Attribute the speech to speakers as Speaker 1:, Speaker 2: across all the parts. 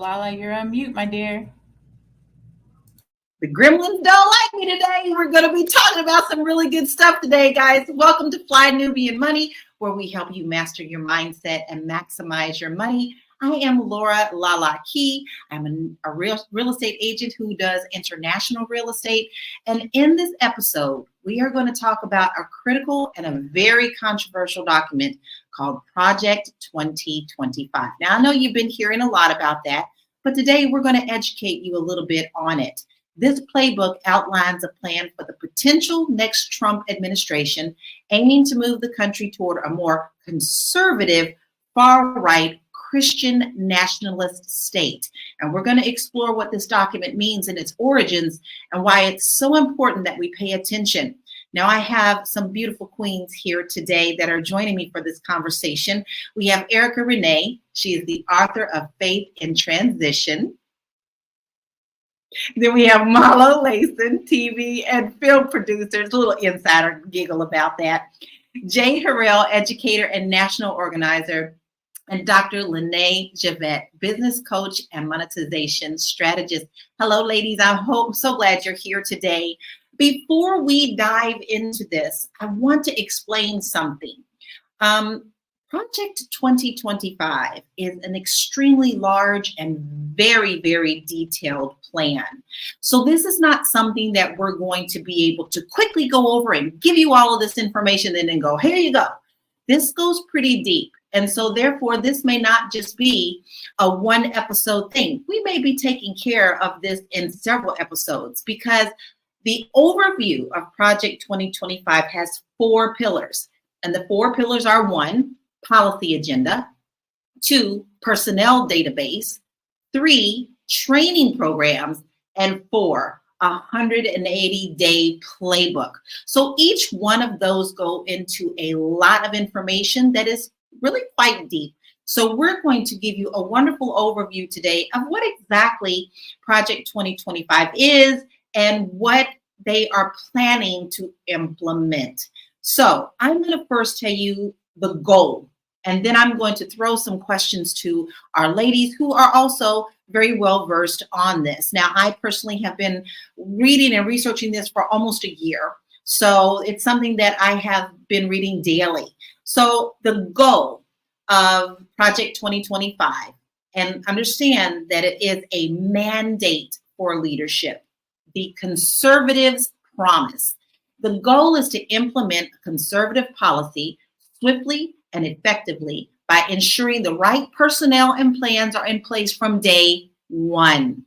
Speaker 1: Lala, you're on mute, my dear.
Speaker 2: The gremlins don't like me today. We're going to be talking about some really good stuff today, guys. Welcome to Fly Nubian Money, where we help you master your mindset and maximize your money. I am Laura Lala Key. I'm a real estate agent who does international real estate. And in this episode, we are going to talk about a critical and a very controversial document called Project 2025. Now, I know you've been hearing a lot about that, but today we're going to educate you a little bit on it. This playbook outlines a plan for the potential next Trump administration, aiming to move the country toward a more conservative, far-right, Christian nationalist state. And we're going to explore what this document means and its origins and why it's so important that we pay attention. Now, I have some beautiful queens here today that are joining me for this conversation. We have Erica Renee. She is the author of Faith in Transition. Then we have Marlo Layson, TV and film producer. There's a little insider giggle about that. Jay Harrell, educator and national organizer. And Dr. Lene Javette, business coach and monetization strategist. Hello, ladies. I'm so glad you're here today. Before we dive into this, I want to explain something. Project 2025 is an extremely large and very, very detailed plan. So this is not something that we're going to be able to quickly go over and give you all of this information and then go, here you go. This goes pretty deep. And so therefore, this may not just be a one episode thing. We may be taking care of this in several episodes because the overview of Project 2025 has 4 pillars. And the 4 pillars are: 1, policy agenda; 2, personnel database; 3, training programs; and 4, 180-day playbook. So each one of those go into a lot of information that is really quite deep. So we're going to give you a wonderful overview today of what exactly Project 2025 is and what they are planning to implement. So I'm going to first tell you the goal, and then I'm going to throw some questions to our ladies who are also very well versed on this. Now, I personally have been reading and researching this for almost a year. So it's something that I have been reading daily. So the goal of Project 2025, and understand that it is a mandate for leadership, the conservatives' promise. The goal is to implement a conservative policy swiftly and effectively by ensuring the right personnel and plans are in place from day one.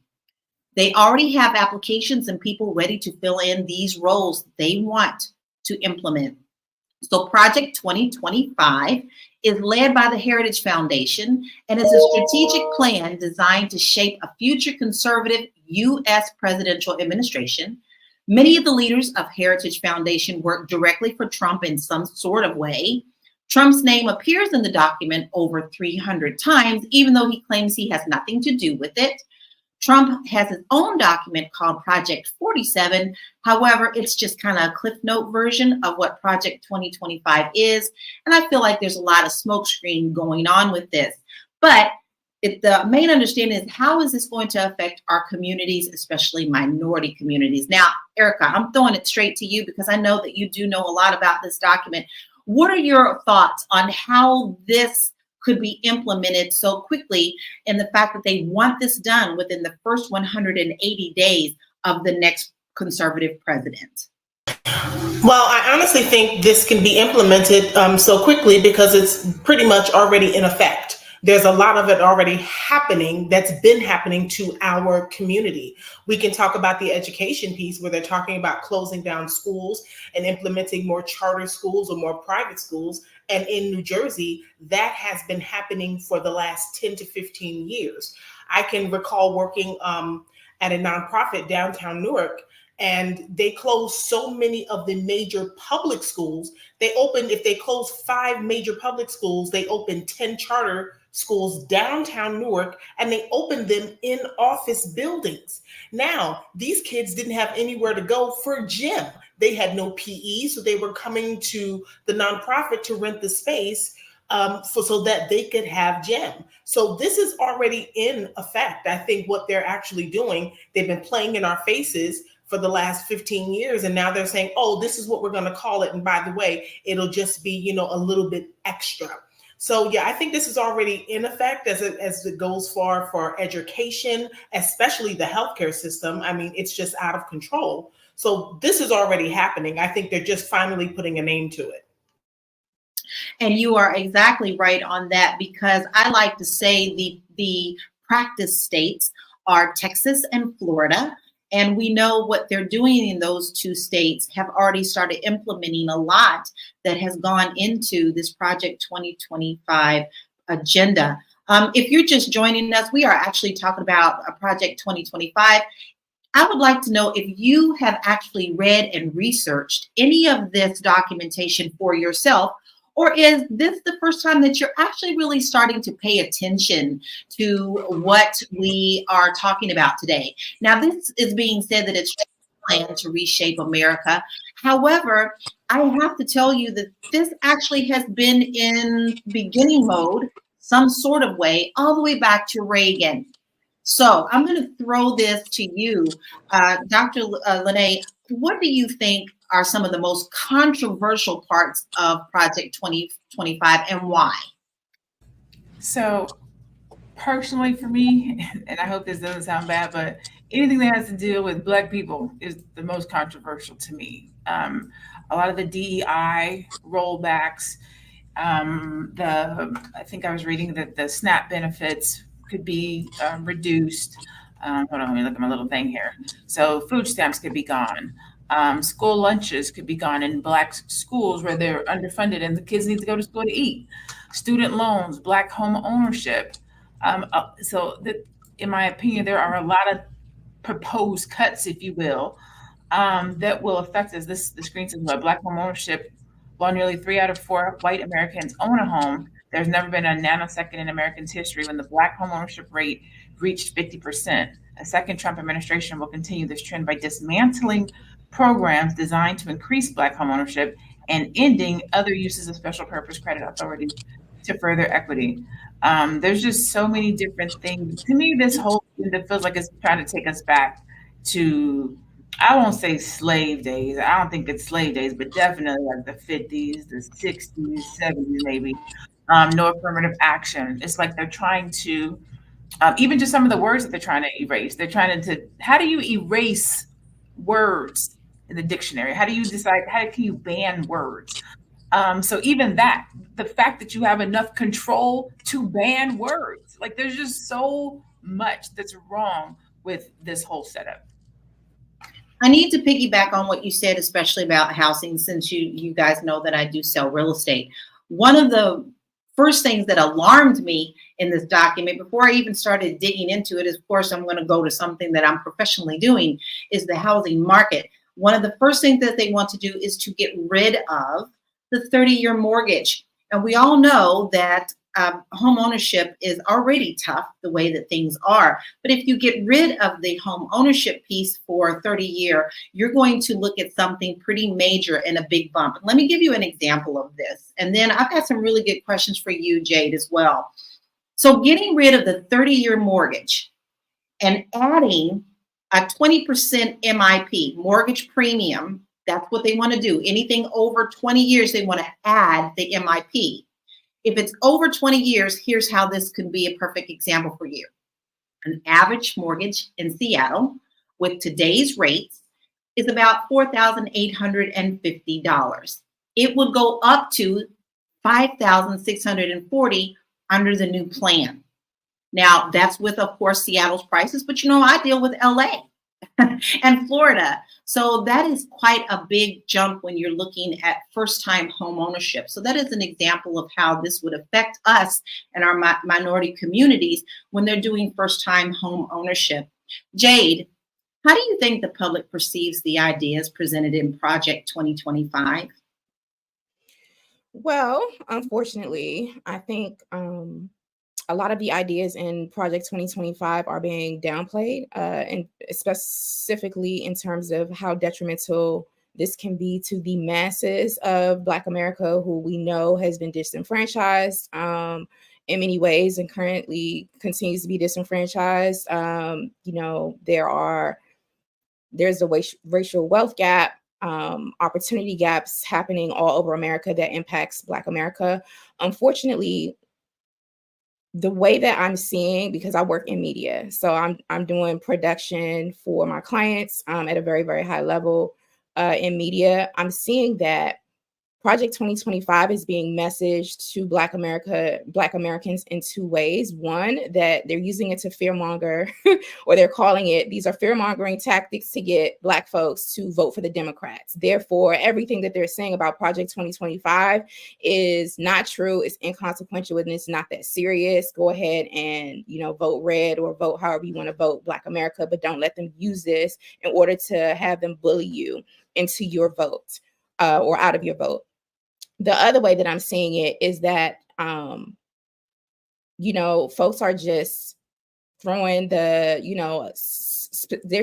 Speaker 2: They already have applications and people ready to fill in these roles they want to implement. So Project 2025 is led by the Heritage Foundation and is a strategic plan designed to shape a future conservative U.S. presidential administration. Many of the leaders of Heritage Foundation work directly for Trump in some sort of way. Trump's name appears in the document over 300 times, even though he claims he has nothing to do with it. Trump has his own document called Project 47. However, it's just kind of a Cliff Note version of what Project 2025 is. And I feel like there's a lot of smokescreen going on with this. But the main understanding is, how is this going to affect our communities, especially minority communities? Now, Erica, I'm throwing it straight to you because I know that you do know a lot about this document. What are your thoughts on how this could be implemented so quickly, and the fact that they want this done within the first 180 days of the next conservative president?
Speaker 3: Well, I honestly think this can be implemented so quickly because it's pretty much already in effect. There's a lot of it already happening that's been happening to our community. We can talk about the education piece where they're talking about closing down schools and implementing more charter schools or more private schools. And in New Jersey, that has been happening for the last 10 to 15 years. I can recall working at a nonprofit downtown Newark, and they closed so many of the major public schools. If they closed 5 major public schools, they opened 10 charter schools downtown Newark, and they opened them in office buildings. Now, these kids didn't have anywhere to go for gym. They had no PE, so they were coming to the nonprofit to rent the space so that they could have GEM. So this is already in effect. I think what they're actually doing, they've been playing in our faces for the last 15 years. And now they're saying, oh, this is what we're going to call it. And by the way, it'll just be, a little bit extra. So yeah, I think this is already in effect as it goes for education, especially the healthcare system. I mean, it's just out of control. So this is already happening. I think they're just finally putting a name to it.
Speaker 2: And you are exactly right on that, because I like to say the practice states are Texas and Florida. And we know what they're doing in those two states have already started implementing a lot that has gone into this Project 2025 agenda. If you're just joining us, we are actually talking about a Project 2025. I would like to know if you have actually read and researched any of this documentation for yourself, or is this the first time that you're actually really starting to pay attention to what we are talking about today? Now, this is being said that it's a plan to reshape America. However, I have to tell you that this actually has been in beginning mode, some sort of way, all the way back to Reagan. So I'm going to throw this to you, Dr. Lene. What do you think are some of the most controversial parts of Project 2025 and why?
Speaker 1: So personally for me, and I hope this doesn't sound bad, but anything that has to deal with Black people is the most controversial to me. A lot of the DEI rollbacks, I think I was reading that the SNAP benefits could be reduced. Hold on, let me look at my little thing here. So food stamps could be gone. School lunches could be gone in Black schools where they're underfunded and the kids need to go to school to eat. Student loans, Black home ownership. In my opinion, there are a lot of proposed cuts, if you will, that will affect us. The screen says, Black home ownership. While nearly 3 out of 4 white Americans own a home, there's never been a nanosecond in Americans' history when the Black home ownership rate reached 50%. A second Trump administration will continue this trend by dismantling programs designed to increase Black home ownership and ending other uses of special purpose credit authorities to further equity. There's just so many different things. To me, this whole thing that feels like it's trying to take us back to, I won't say slave days. I don't think it's slave days, but definitely like the 50s, the 60s, 70s, maybe. No affirmative action. It's like they're trying to, even just some of the words that they're trying to erase. They're trying to, how do you erase words in the dictionary? How do you decide, how can you ban words? So even that, the fact that you have enough control to ban words, like there's just so much that's wrong with this whole setup.
Speaker 2: I need to piggyback on what you said, especially about housing, since you guys know that I do sell real estate. One of the first things that alarmed me in this document, before I even started digging into it, is, of course, I'm going to go to something that I'm professionally doing, is the housing market. One of the first things that they want to do is to get rid of the 30-year mortgage. And we all know that home ownership is already tough the way that things are. But if you get rid of the home ownership piece for 30-year, you're going to look at something pretty major and a big bump. Let me give you an example of this. And then I've got some really good questions for you, Jade, as well. So getting rid of the 30-year mortgage and adding a 20% MIP, mortgage premium, that's what they want to do. Anything over 20 years, they want to add the MIP. If it's over 20 years, here's how this could be a perfect example for you. An average mortgage in Seattle with today's rates is about $4,850. It would go up to $5,640 under the new plan. Now, that's with, of course, Seattle's prices, but I deal with LA and Florida. So that is quite a big jump when you're looking at first-time home ownership. So that is an example of how this would affect us and our minority communities when they're doing first-time home ownership. Jade, how do you think the public perceives the ideas presented in Project 2025?
Speaker 4: Well, unfortunately, I think a lot of the ideas in Project 2025 are being downplayed, and specifically in terms of how detrimental This can be to the masses of Black America who we know has been disenfranchised in many ways and currently continues to be disenfranchised. There's a racial wealth gap, opportunity gaps happening all over America that impacts Black America. Unfortunately, the way that I'm seeing, because I work in media, so I'm doing production for my clients at a very, very high level in media. I'm seeing that Project 2025 is being messaged to Black Americans in two ways. One, that they're using it to fearmonger, or they're calling it, these are fearmongering tactics to get Black folks to vote for the Democrats. Therefore, everything that they're saying about Project 2025 is not true, it's inconsequential, and it's not that serious. Go ahead and, vote red or vote however you want to vote Black America, but don't let them use this in order to have them bully you into your vote or out of your vote. The other way that I'm seeing it is that, folks are just throwing they're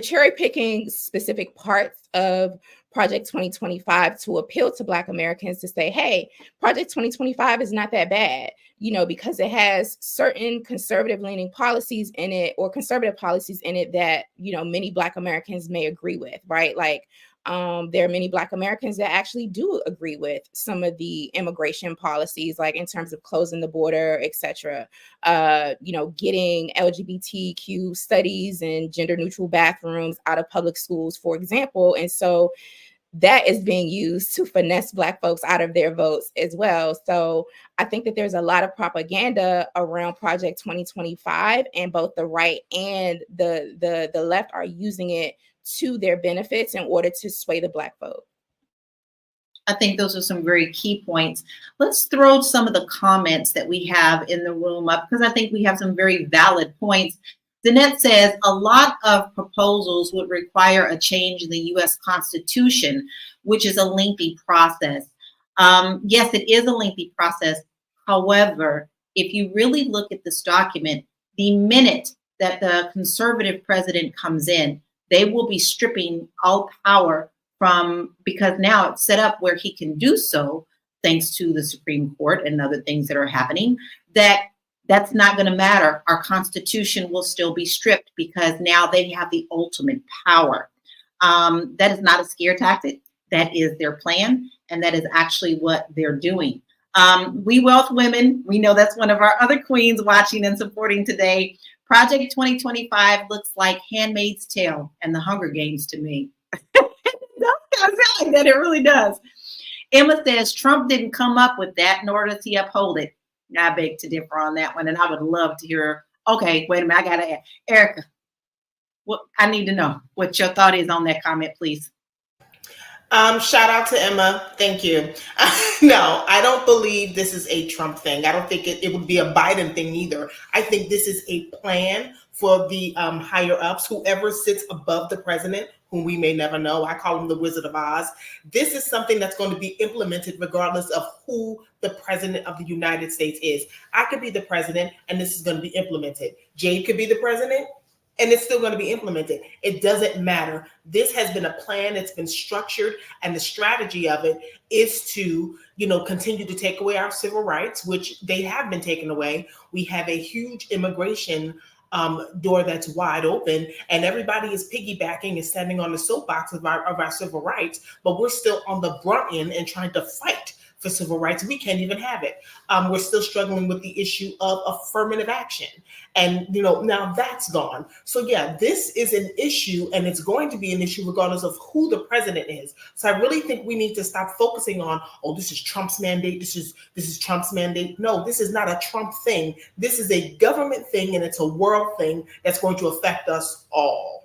Speaker 4: cherry picking specific parts of Project 2025 to appeal to Black Americans to say, hey, Project 2025 is not that bad, because it has certain conservative leaning policies in it, or conservative policies in it that, many Black Americans may agree with, right? Like, there are many Black Americans that actually do agree with some of the immigration policies, like in terms of closing the border, et cetera, getting LGBTQ studies and gender neutral bathrooms out of public schools, for example. And so that is being used to finesse Black folks out of their votes as well. So I think that there's a lot of propaganda around Project 2025, and both the right and the left are using it to their benefits in order to sway the Black vote.
Speaker 2: I think those are some very key points. Let's throw some of the comments that we have in the room up, because I think we have some very valid points. Danette says a lot of proposals would require a change in the U.S. Constitution, which is a lengthy process. Yes, it is a lengthy process. However, if you really look at this document, the minute that the conservative president comes in, they will be stripping all power from, because now it's set up where he can do so, thanks to the Supreme Court and other things that are happening, that's not going to matter. Our Constitution will still be stripped because now they have the ultimate power. That is not a scare tactic. That is their plan, and that is actually what they're doing. We Wealth Women, we know that's one of our other queens watching and supporting today. Project 2025 looks like Handmaid's Tale and the Hunger Games to me. It sound like that. It really does. Emma says Trump didn't come up with that, nor does he uphold it. I beg to differ on that one, and I would love to hear. Okay, wait a minute. I gotta add, Erica. I need to know what your thought is on that comment, please.
Speaker 3: Shout out to Emma. Thank you. No, I don't believe this is a Trump thing. I don't think it would be a Biden thing either. I think this is a plan for the higher ups, whoever sits above the president, whom we may never know. I call him the Wizard of Oz. This is something that's going to be implemented regardless of who the president of the United States is. I could be the president and this is going to be implemented. Jade could be the president and it's still going to be implemented. It doesn't matter. This has been a plan. It's been structured, and the strategy of it is to, continue to take away our civil rights, which they have been taken away. We have a huge immigration door that's wide open, and everybody is piggybacking and standing on the soapbox of our civil rights, but we're still on the brunt end and trying to fight for civil rights. We can't even have it. We're still struggling with the issue of affirmative action. And, now that's gone. So yeah, this is an issue, and it's going to be an issue regardless of who the president is. So I really think we need to stop focusing on, this is Trump's mandate. This is Trump's mandate. No, this is not a Trump thing. This is a government thing, and it's a world thing that's going to affect us all.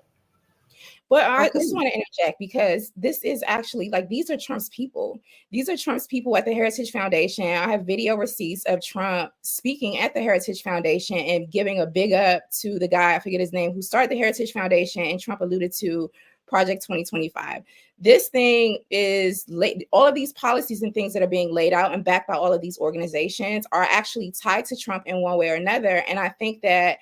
Speaker 4: But I just want to interject, because this is actually, these are Trump's people. These are Trump's people at the Heritage Foundation. I have video receipts of Trump speaking at the Heritage Foundation and giving a big up to the guy, I forget his name, who started the Heritage Foundation, and Trump alluded to Project 2025. This thing is, all of these policies and things that are being laid out and backed by all of these organizations are actually tied to Trump in one way or another. And I think that,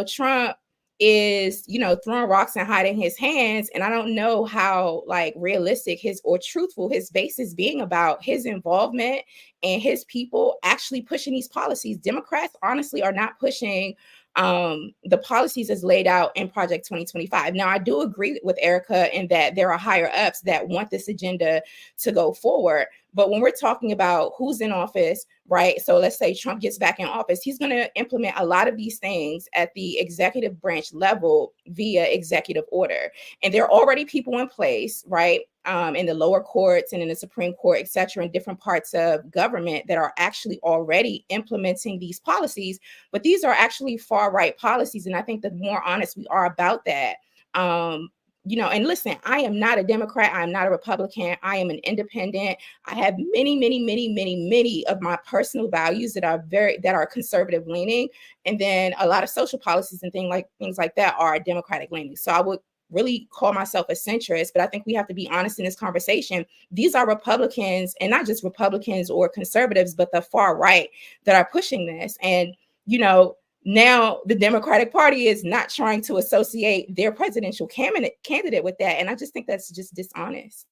Speaker 4: Trump, is, you know, throwing rocks and hiding his hands. And I don't know how like realistic his or truthful his base is being about his involvement and his people actually pushing these policies. Democrats honestly are not pushing the policies as laid out in Project 2025. Now, I do agree with Erica in that there are higher ups that want this agenda to go forward. But when we're talking about who's in office, right? So let's say Trump gets back in office, he's going to implement a lot of these things at the executive branch level via executive order. And there are already people in place, right? In the lower courts and in the Supreme Court, et cetera, in different parts of government that are actually already implementing these policies. But these are actually far right policies. And I think the more honest we are about that, you know, and listen, I am not a Democrat. I'm not a Republican. I am an independent. I have many of my personal values that are conservative leaning. And then a lot of social policies and things like that are Democratic leaning. So I would really call myself a centrist, but I think we have to be honest in this conversation. These are Republicans, and not just Republicans or conservatives, but the far right that are pushing this. And, you know, now the Democratic Party is not trying to associate their presidential candidate with that. And I just think that's just dishonest.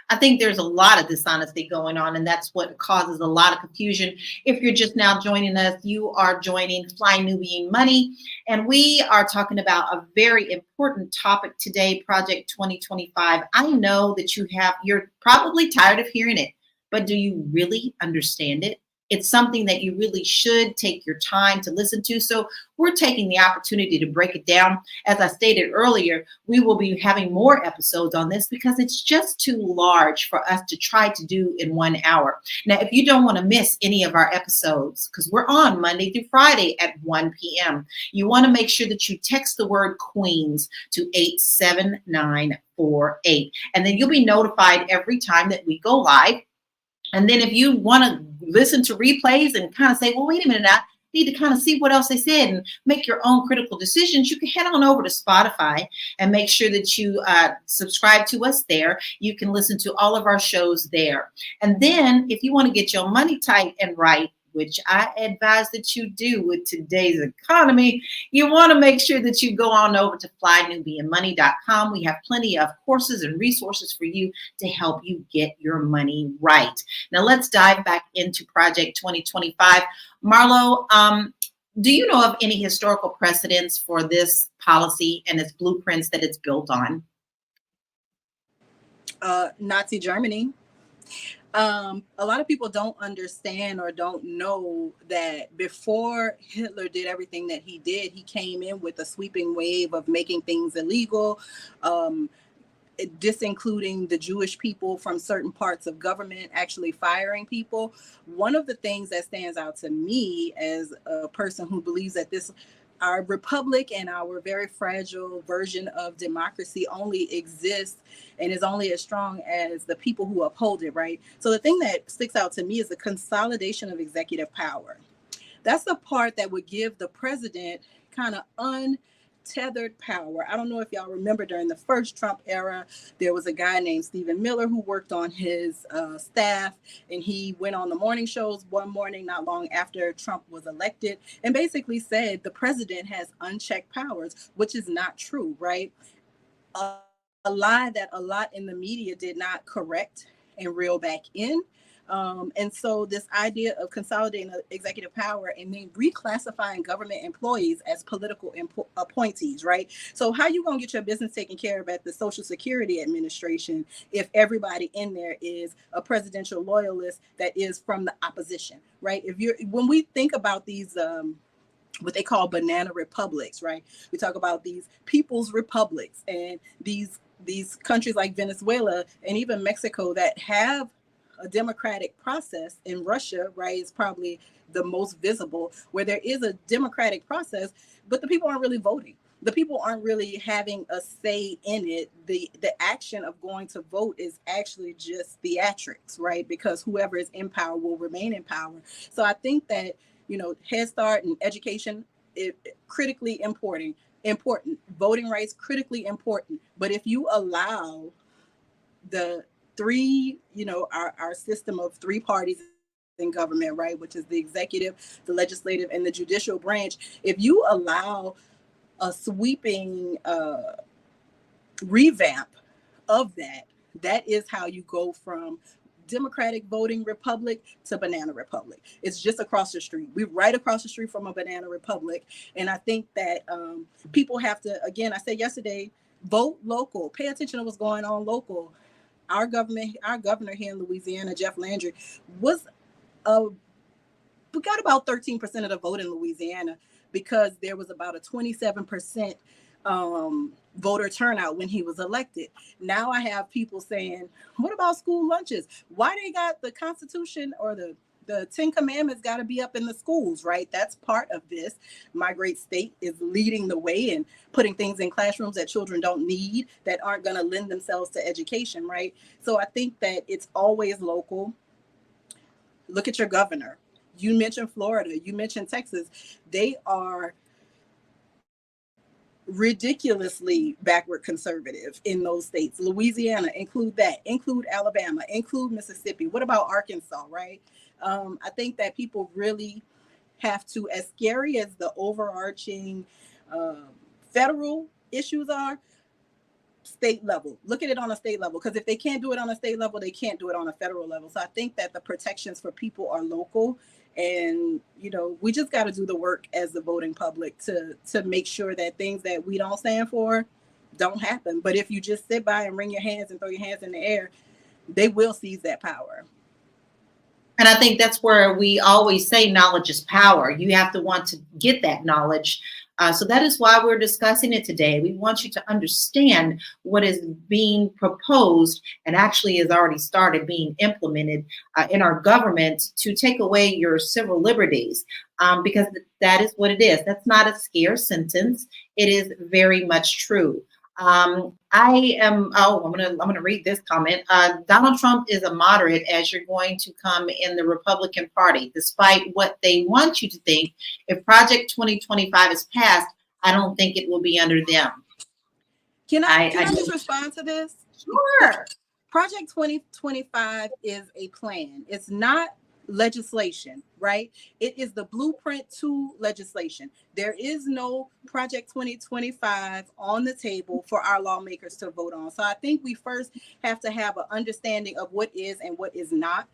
Speaker 2: I think there's a lot of dishonesty going on, and that's what causes a lot of confusion. If you're just now joining us, you are joining Fly Nubian Money, and we are talking about a very important topic today, Project 2025. I know that you're probably tired of hearing it, but do you really understand it? It's something that you really should take your time to listen to. So we're taking the opportunity to break it down. As I stated earlier, we will be having more episodes on this because it's just too large for us to try to do in 1 hour. Now, if you don't want to miss any of our episodes, because we're on Monday through Friday at 1 p.m., you want to make sure that you text the word Queens to 87948. And then you'll be notified every time that we go live. And then if you want to listen to replays and kind of say, well, wait a minute, I need to kind of see what else they said and make your own critical decisions, you can head on over to Spotify and make sure that you subscribe to us there. You can listen to all of our shows there. And then if you want to get your money tight and right, which I advise that you do with today's economy, you want to make sure that you go on over to flynubianmoney.com. We have plenty of courses and resources for you to help you get your money right. Now let's dive back into Project 2025. Marlo, do you know of any historical precedents for this policy and its blueprints that it's built on?
Speaker 5: Nazi Germany. A lot of people don't understand or don't know that before Hitler did everything that he did, he came in with a sweeping wave of making things illegal, disincluding the Jewish people from certain parts of government, actually firing people. One of the things that stands out to me as a person who believes that our republic and our very fragile version of democracy only exists and is only as strong as the people who uphold it, right? So the thing that sticks out to me is the consolidation of executive power. That's the part that would give the president kind of untethered power. I don't know if y'all remember during the first Trump era, there was a guy named Stephen Miller who worked on his staff, and he went on the morning shows one morning not long after Trump was elected and basically said the president has unchecked powers, which is not true, right? A lie that a lot in the media did not correct and reel back in. And so this idea of consolidating executive power and then reclassifying government employees as political appointees, right? So how you going to get your business taken care of at the Social Security Administration if everybody in there is a presidential loyalist that is from the opposition, right? When we think about these, what they call banana republics, right? We talk about these people's republics and these countries like Venezuela and even Mexico that have a democratic process. In Russia, right, is probably the most visible, where there is a democratic process, but the people aren't really voting. The people aren't really having a say in it. The action of going to vote is actually just theatrics, right? Because whoever is in power will remain in power. So I think that, Head Start and education is critically important. Voting rights, critically important. But if you allow the three, our system of three parties in government, right, which is the executive, the legislative, and the judicial branch, if you allow a sweeping revamp of that. That is how you go from Democratic voting republic to banana republic. It's just across the street. We're right across the street from a banana republic. And I think that people have to, again, I said yesterday, vote local, pay attention to what's going on local. Our governor here in Louisiana, Jeff Landry, we got about 13% of the vote in Louisiana because there was about a 27% voter turnout when he was elected. Now I have people saying, what about school lunches? Why they got the Constitution or the 10 Commandments got to be up in the schools, right? That's part of this. My great state is leading the way and putting things in classrooms that children don't need, that aren't going to lend themselves to education, right? So I think that it's always local. Look at your governor. You mentioned Florida, you mentioned Texas. They are ridiculously backward conservative in those states. Louisiana, include that, include Alabama, include Mississippi. What about Arkansas, right? I think that people really have to, as scary as the overarching federal issues are, state level, look at it on a state level, because if they can't do it on a state level, they can't do it on a federal level. So I think that the protections for people are local, and we just got to do the work as the voting public to make sure that things that we don't stand for don't happen. But if you just sit by and wring your hands and throw your hands in the air, they will seize that power.
Speaker 2: And I think that's where we always say knowledge is power. You have to want to get that knowledge. So that is why we're discussing it today. We want you to understand what is being proposed and actually has already started being implemented in our government to take away your civil liberties, because that is what it is. That's not a scare sentence. It is very much true. I'm gonna read this comment. Donald Trump is a moderate, as you're going to come in the Republican Party, despite what they want you to think. If Project 2025 is passed, I don't think it will be under them.
Speaker 5: Can I just respond to this?
Speaker 2: Sure.
Speaker 5: Project 2025 is a plan. It's not legislation, right? It is the blueprint to legislation. There is no Project 2025 on the table for our lawmakers to vote on. So I think we first have to have an understanding of what is and what is not.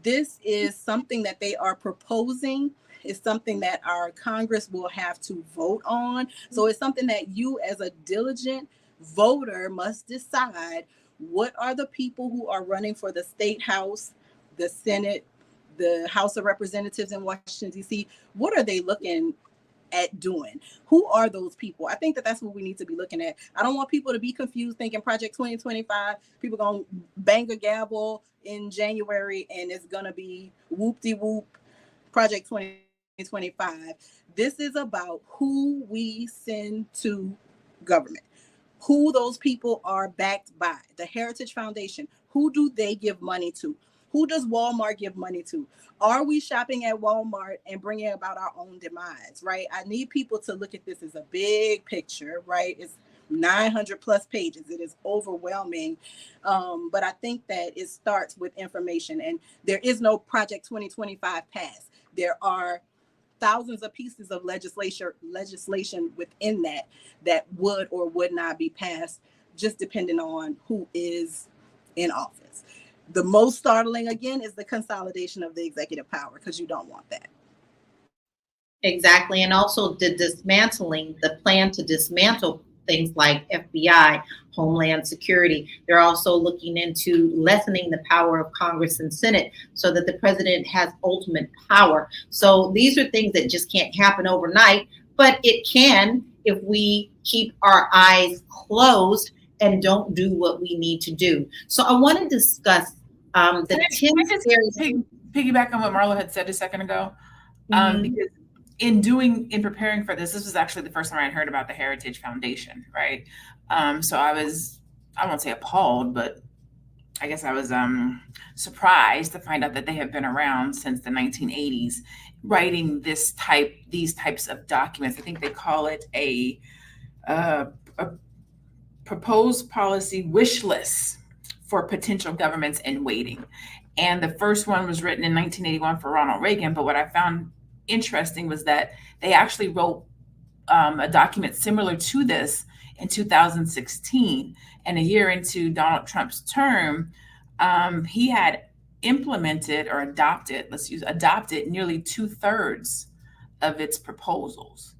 Speaker 5: This is something that they are proposing. It's something that our Congress will have to vote on. So it's something that you as a diligent voter must decide, what are the people who are running for the state house, the Senate, the House of Representatives in Washington, D.C., what are they looking at doing? Who are those people? I think that that's what we need to be looking at. I don't want people to be confused thinking Project 2025, people going to bang a gavel in January and it's going to be whoop-de-whoop Project 2025. This is about who we send to government, who those people are backed by. The Heritage Foundation, who do they give money to? Who does Walmart give money to? Are we shopping at Walmart and bringing about our own demise, right? I need people to look at this as a big picture, right? It's 900 plus pages. It is overwhelming. But I think that it starts with information, and there is no Project 2025 pass. There are thousands of pieces of legislation within that would or would not be passed, just depending on who is in office. The most startling, again, is the consolidation of the executive power, because you don't want that.
Speaker 2: Exactly. And also the plan to dismantle things like FBI, Homeland Security. They're also looking into lessening the power of Congress and Senate so that the president has ultimate power. So these are things that just can't happen overnight, but it can if we keep our eyes closed and don't do what we need to do. So I want to discuss the 10
Speaker 1: piggyback on what Marlo had said a second ago, because in preparing for this was actually the first time I had heard about the Heritage Foundation, right? So I won't say appalled, but I guess I was surprised to find out that they have been around since the 1980s, writing these types of documents. I think they call it a proposed policy wish list for potential governments in waiting. And the first one was written in 1981 for Ronald Reagan. But what I found interesting was that they actually wrote a document similar to this in 2016, and a year into Donald Trump's term, he had implemented or adopted, adopted nearly 2/3 of its proposals.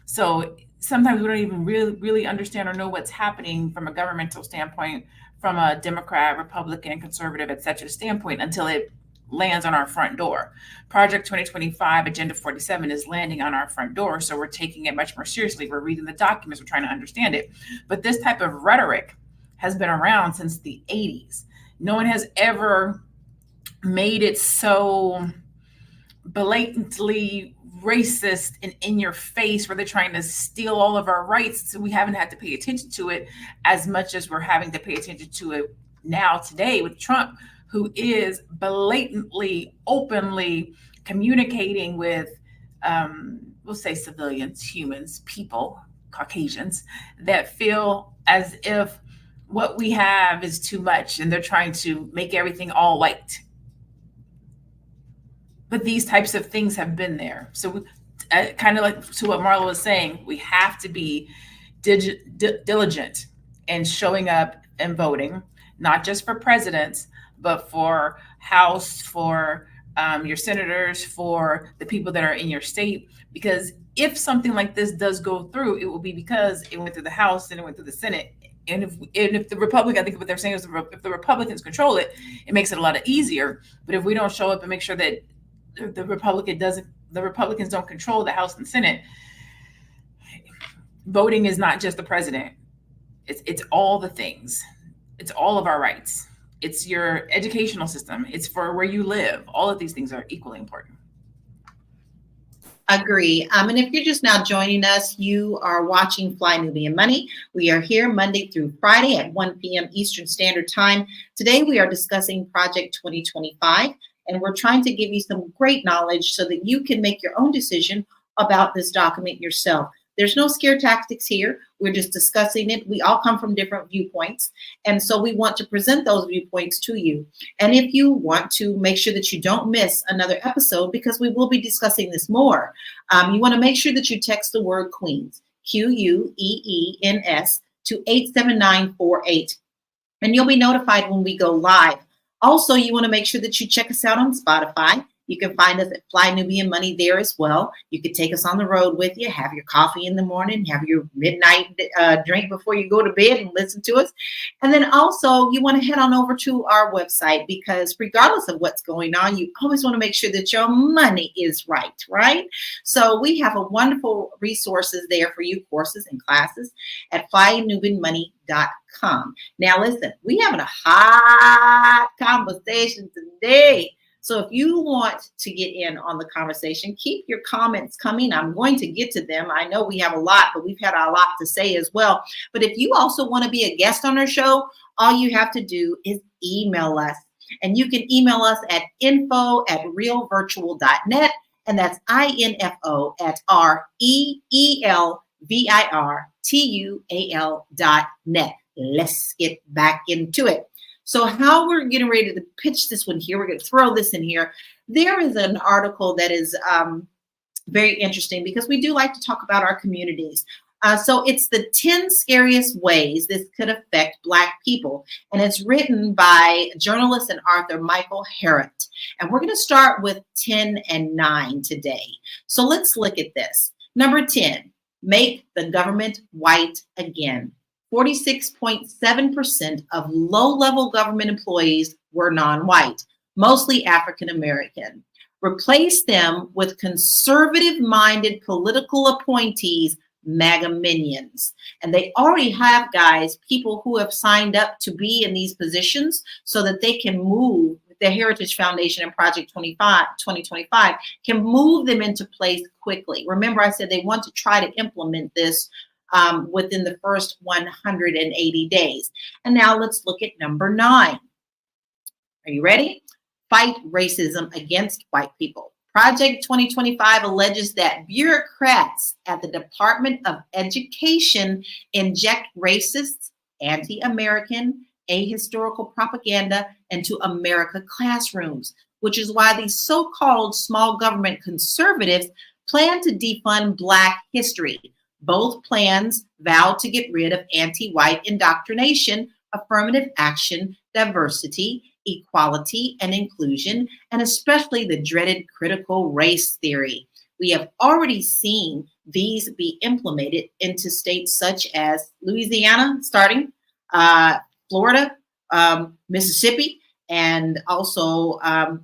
Speaker 1: So sometimes we don't even really understand or know what's happening from a governmental standpoint, from a Democrat, Republican, conservative, et cetera standpoint until it lands on our front door. Project 2025, Agenda 47 is landing on our front door. So we're taking it much more seriously. We're reading the documents, we're trying to understand it. But this type of rhetoric has been around since the 80s. No one has ever made it so blatantly racist and in your face where they're trying to steal all of our rights. So we haven't had to pay attention to it as much as we're having to pay attention to it now today with Trump, who is blatantly, openly communicating with, we'll say civilians, humans, people, Caucasians, that feel as if what we have is too much and they're trying to make everything all white. But these types of things have been there. So kind of like to what Marla was saying, we have to be diligent in showing up and voting, not just for presidents, but for House, for your senators, for the people that are in your state. Because if something like this does go through, it will be because it went through the House and it went through the Senate. And if the Republican, I think what they're saying is if the Republicans control it, it makes it a lot easier. But if we don't show up and make sure that the Republicans don't control the House and Senate, voting is not just the president. It's all the things. It's all of our rights. It's your educational system. It's for where you live. All of these things are equally important.
Speaker 2: Agree. And if you're just now joining us, you are watching Fly Nubian Money. We are here Monday through Friday at 1 p.m. Eastern Standard Time. Today, we are discussing Project 2025, and we're trying to give you some great knowledge so that you can make your own decision about this document yourself. There's no scare tactics here. We're just discussing it. We all come from different viewpoints. And so we want to present those viewpoints to you. And if you want to make sure that you don't miss another episode, because we will be discussing this more, you want to make sure that you text the word Queens, QUEENS, to 87948. And you'll be notified when we go live. Also, you want to make sure that you check us out on Spotify. You can find us at Fly Nubian Money there as well. You could take us on the road with you, have your coffee in the morning, have your midnight drink before you go to bed and listen to us. And then also you want to head on over to our website, because regardless of what's going on, you always want to make sure that your money is right? So we have a wonderful resources there for you, courses and classes at flynubianmoney.com. Now listen, we're having a hot conversation today. So if you want to get in on the conversation, keep your comments coming. I'm going to get to them. I know we have a lot, but we've had a lot to say as well. But if you also want to be a guest on our show, all you have to do is email us. And you can email us at info@realvirtual.net. And that's info@REELVIRTUAL.net. Let's get back into it. So how we're getting ready to pitch this one here, we're going to throw this in here. There is an article that is very interesting, because we do like to talk about our communities. So it's the 10 scariest ways this could affect Black people. And it's written by journalist and author Michael Harrett. And we're going to start with 10 and 9 today. So let's look at this. Number 10, make the government white again. 46.7% of low-level government employees were non-white, mostly African-American. Replace them with conservative-minded political appointees, MAGA minions. And they already have, guys, people who have signed up to be in these positions so that they can move. The Heritage Foundation and Project 2025 can move them into place quickly. Remember, I said they want to try to implement this within the first 180 days. And now let's look at number 9. Are you ready? Fight racism against white people. Project 2025 alleges that bureaucrats at the Department of Education inject racist, anti-American, ahistorical propaganda into America classrooms, which is why these so-called small government conservatives plan to defund Black history. Both plans vow to get rid of anti-white indoctrination, affirmative action, diversity, equality, and inclusion, and especially the dreaded critical race theory. We have already seen these be implemented into states such as Louisiana, starting, Florida, Mississippi, and also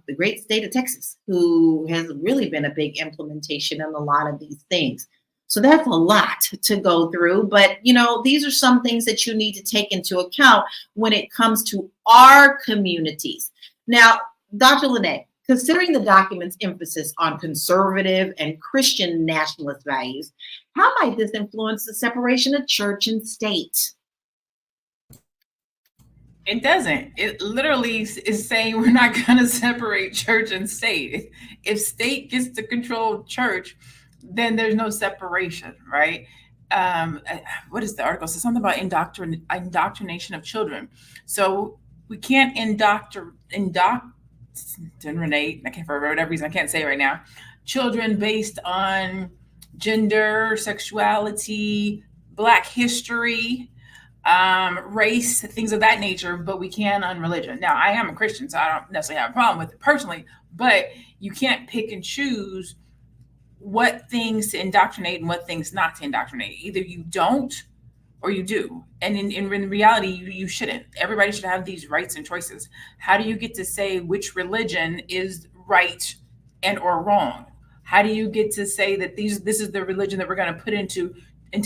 Speaker 2: the great state of Texas, who has really been a big implementation in a lot of these things. So that's a lot to go through, but these are some things that you need to take into account when it comes to our communities. Now, Dr. Lene, considering the document's emphasis on conservative and Christian nationalist values, how might this influence the separation of church and state?
Speaker 1: It doesn't. It literally is saying we're not going to separate church and state. If state gets to control church, then there's no separation, right? What is the article? So something about indoctrination of children. So we can't indoctrinate, I can't, for whatever reason, I can't say it right now, children based on gender, sexuality, Black history, race, things of that nature, but we can on religion. Now, I am a Christian, so I don't necessarily have a problem with it personally, but you can't pick and choose what things to indoctrinate and what things not to indoctrinate. Either you don't or you do. And in reality, you shouldn't. Everybody should have these rights and choices. How do you get to say which religion is right and or wrong? How do you get to say that this is the religion that we're going to put into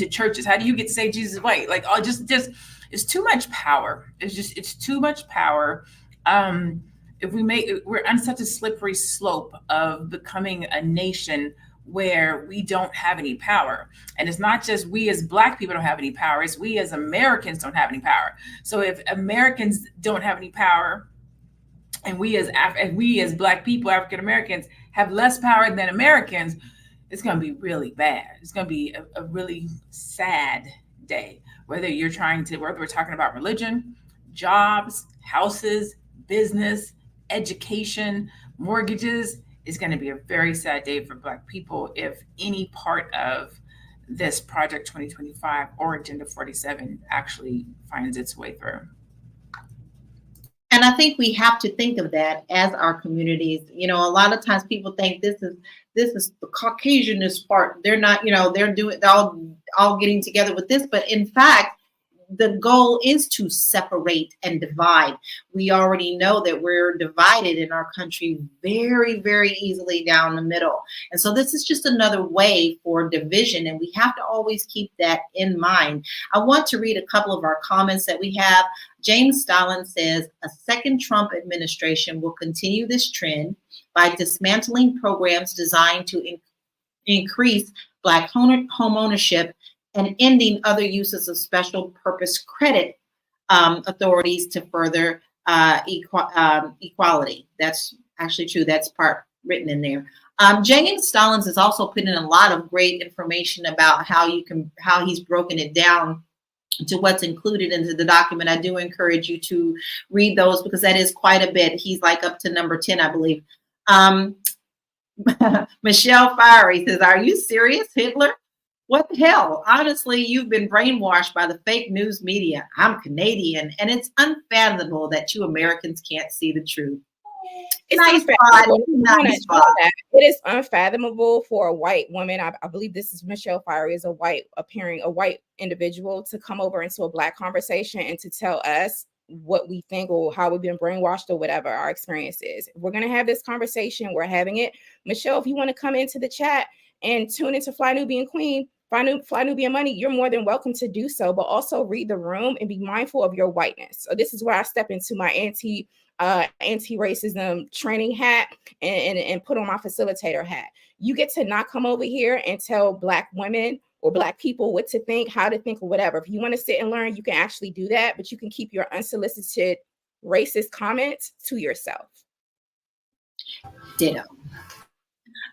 Speaker 1: churches? How do you get to say Jesus is white? Like, just it's too much power. It's too much power. If we're on such a slippery slope of becoming a nation where we don't have any power. And it's not just we as Black people don't have any power, it's we as Americans don't have any power. So if Americans don't have any power, and we as Black people, African Americans, have less power than Americans, it's going to be really bad. It's going to be a really sad day. Whether we're talking about religion, jobs, houses, business, education, mortgages, it's going to be a very sad day for Black people if any part of this Project 2025 or Agenda 47 actually finds its way through.
Speaker 2: And I think we have to think of that as our communities. A lot of times people think this is the Caucasianist part. They're not, they're all getting together with this, but in fact, the goal is to separate and divide. We already know that we're divided in our country very, very easily down the middle. And so this is just another way for division, and we have to always keep that in mind. I want to read a couple of our comments that we have. James Stalin says, a second Trump administration will continue this trend by dismantling programs designed to increase Black home ownership and ending other uses of special purpose credit authorities to further equality. That's actually true. That's part written in there. James Stallings has also put in a lot of great information about how he's broken it down to what's included into the document. I do encourage you to read those because that is quite a bit. He's like up to number 10, I believe. Michelle Fiery says, are you serious, Hitler? What the hell? Honestly, you've been brainwashed by the fake news media. I'm Canadian, and it's unfathomable that you Americans can't see the truth.
Speaker 4: It's
Speaker 2: nice
Speaker 4: It is unfathomable for a white woman. I believe this is Michelle Fiery, is a white individual, to come over into a Black conversation and to tell us what we think or how we've been brainwashed or whatever our experience is. We're going to have this conversation. We're having it. Michelle, if you want to come into the chat and tune into Fly Nubian Queen, Fly Nubian Money, you're more than welcome to do so, but also read the room and be mindful of your whiteness. So this is where I step into my anti-racism training hat and put on my facilitator hat. You get to not come over here and tell Black women or Black people what to think, how to think, or whatever. If you want to sit and learn, you can actually do that, but you can keep your unsolicited racist comments to yourself.
Speaker 2: Ditto.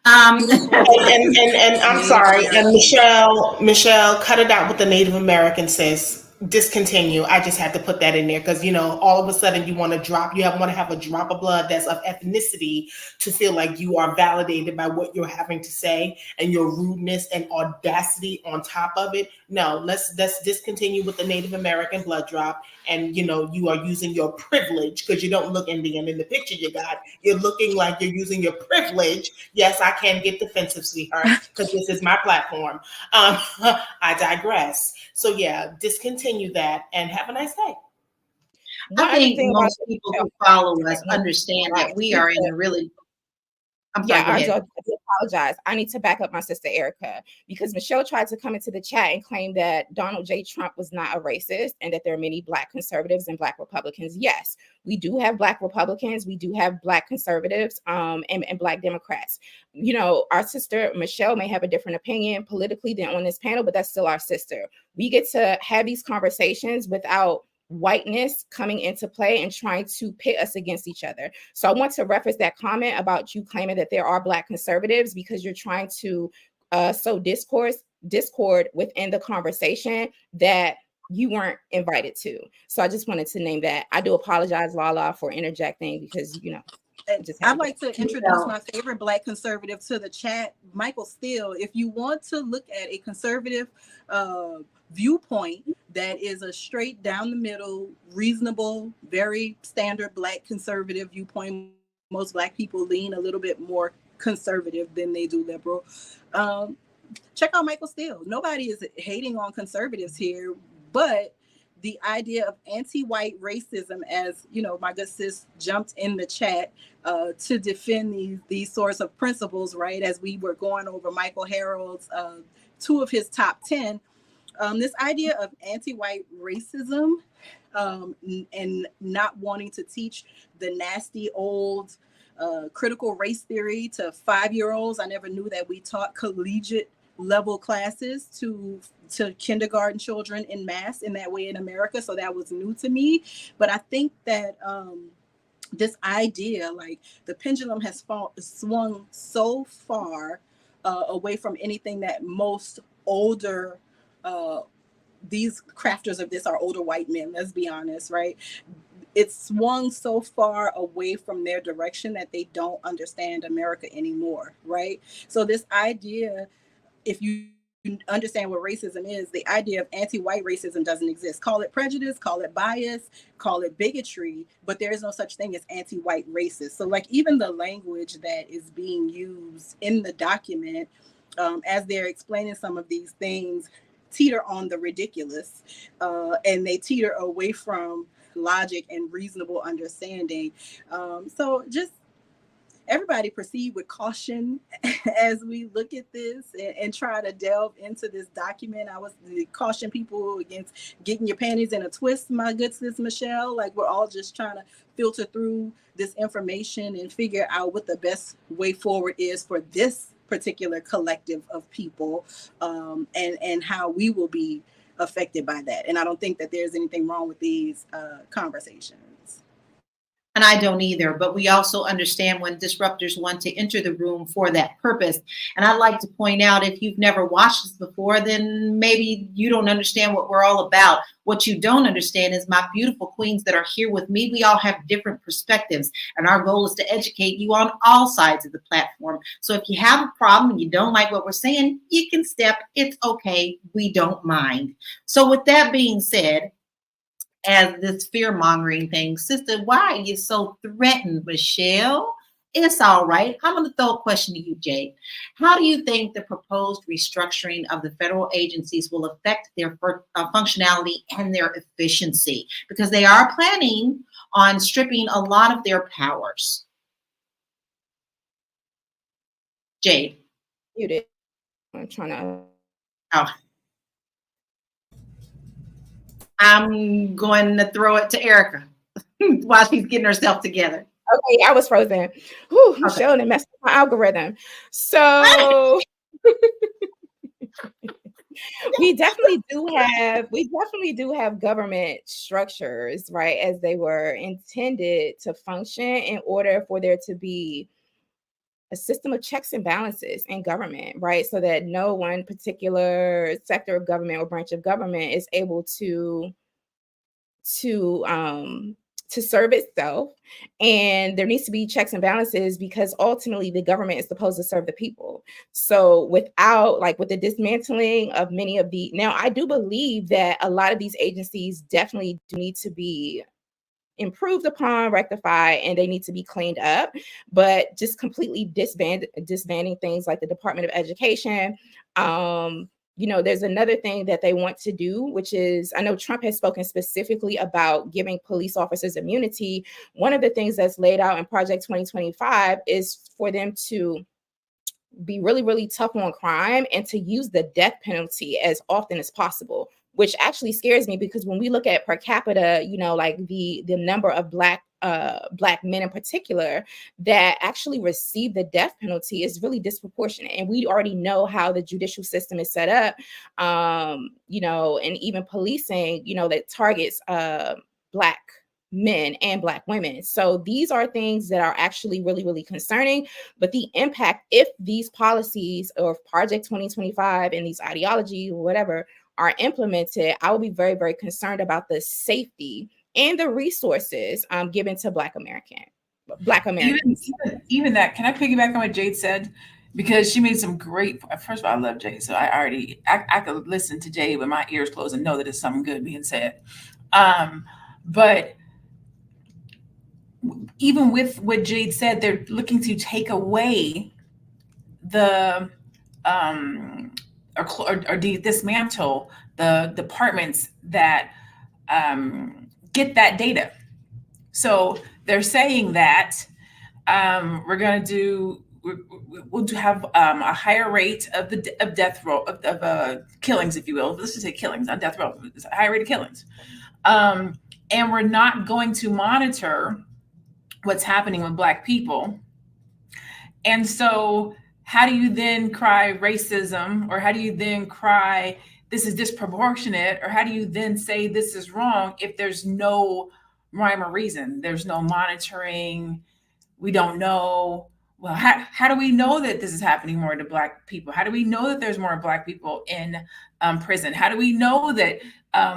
Speaker 3: And I'm sorry, and Michelle, cut it out with the Native American sis. Discontinue. I just had to put that in there because, you know, all of a sudden you want to have a drop of blood that's of ethnicity to feel like you are validated by what you're having to say, and your rudeness and audacity on top of it. No, let's discontinue with the Native American blood drop. And, you know, you are using your privilege, because you don't look Indian in the picture you got. You're looking like you're using your privilege. Yes, I can get defensive, sweetheart, because this is my platform. I digress. So yeah, discontinue that and have a nice day.
Speaker 2: I think most people who follow us understand that we are in a really, I'm sorry, go ahead.
Speaker 4: I do apologize. I need to back up my sister Erica, because Michelle tried to come into the chat and claim that Donald J. Trump was not a racist and that there are many Black conservatives and Black Republicans. Yes, we do have Black Republicans, we do have Black conservatives, and Black Democrats. You know, our sister Michelle may have a different opinion politically than on this panel, but that's still our sister. We get to have these conversations without whiteness coming into play and trying to pit us against each other. So I want to reference that comment about you claiming that there are Black conservatives, because you're trying to sow discord within the conversation that you weren't invited to. So I just wanted to name that. I do apologize, Lala, for interjecting, because, you know,
Speaker 5: I'd like to introduce my favorite Black conservative to the chat, Michael Steele. If you want to look at a conservative viewpoint that is a straight down the middle, reasonable, very standard Black conservative viewpoint, most Black people lean a little bit more conservative than they do liberal. Check out Michael Steele. Nobody is hating on conservatives here, but the idea of anti-white racism, as you know, my good sis jumped in the chat to defend these sorts of principles, right? As we were going over Michael Harold's 2 of his top 10, this idea of anti-white racism and not wanting to teach the nasty old critical race theory to 5-year-olds. I never knew that we taught collegiate level classes to kindergarten children in mass in that way in America. So that was new to me. But I think that this idea, like the pendulum has swung so far away from anything that most older, these crafters of this are older white men, let's be honest, right? It's swung so far away from their direction that they don't understand America anymore, right? So this idea, if you understand what racism is, the idea of anti-white racism doesn't exist. Call it prejudice, call it bias, call it bigotry, but there is no such thing as anti-white racist. So like even the language that is being used in the document as they're explaining some of these things teeter on the ridiculous and they teeter away from logic and reasonable understanding. So just everybody proceed with caution as we look at this and try to delve into this document. I was caution people against getting your panties in a twist, my good sis Michelle. Like we're all just trying to filter through this information and figure out what the best way forward is for this particular collective of people and how we will be affected by that. And I don't think that there's anything wrong with these conversations.
Speaker 2: And I don't either, but we also understand when disruptors want to enter the room for that purpose. And I'd like to point out, if you've never watched this before, then maybe you don't understand what we're all about. What you don't understand is my beautiful queens that are here with me. We all have different perspectives, and our goal is to educate you on all sides of the platform. So if you have a problem and you don't like what we're saying, you can step. It's okay. We don't mind. So with that being said, as this fear-mongering thing, sister, why are you so threatened, Michelle? It's all right. I'm going to throw a question to you, Jade. How do you think the proposed restructuring of the federal agencies will affect their functionality and their efficiency? Because they are planning on stripping a lot of their powers. Jade.
Speaker 4: Muted. I'm trying to.
Speaker 2: Oh. I'm going to throw it to Erica while she's getting herself together.
Speaker 4: Okay, I was frozen. Whew, okay. Michelle, and messed up my algorithm. So we definitely do have government structures, right, as they were intended to function in order for there to be a system of checks and balances in government, right? So that no one particular sector of government or branch of government is able to serve itself. And there needs to be checks and balances because ultimately the government is supposed to serve the people. So without, like, with the dismantling of many of the, now I do believe that a lot of these agencies definitely do need to be improved upon, rectified, and they need to be cleaned up. But just completely disbanding things like the Department of Education. There's another thing that they want to do, which is, I know Trump has spoken specifically about giving police officers immunity. One of the things that's laid out in Project 2025 is for them to be really, really tough on crime and to use the death penalty as often as possible, which actually scares me because when we look at per capita, like the number of Black men in particular that actually receive the death penalty is really disproportionate. And we already know how the judicial system is set up, and even policing, that targets Black men and Black women. So these are things that are actually really, really concerning. But the impact, if these policies or Project 2025 and these ideology, whatever, are implemented, I will be very, very concerned about the safety and the resources given to Black Americans.
Speaker 1: Even that, can I piggyback on what Jade said? Because she made some great, first of all, I love Jade. So I could listen to Jade with my ears closed and know that it's something good being said. But even with what Jade said, they're looking to take away the or dismantle the departments that get that data. So they're saying that we'll have a higher rate of death row of killings, if you will. Let's just say killings, not death row. It's a higher rate of killings, and we're not going to monitor what's happening with Black people. And so how do you then cry racism, or how do you then cry this is disproportionate, or how do you then say this is wrong if there's no rhyme or reason? There's no monitoring. We don't know. Well, how do we know that this is happening more to Black people? How do we know that there's more Black people in prison? How do we know that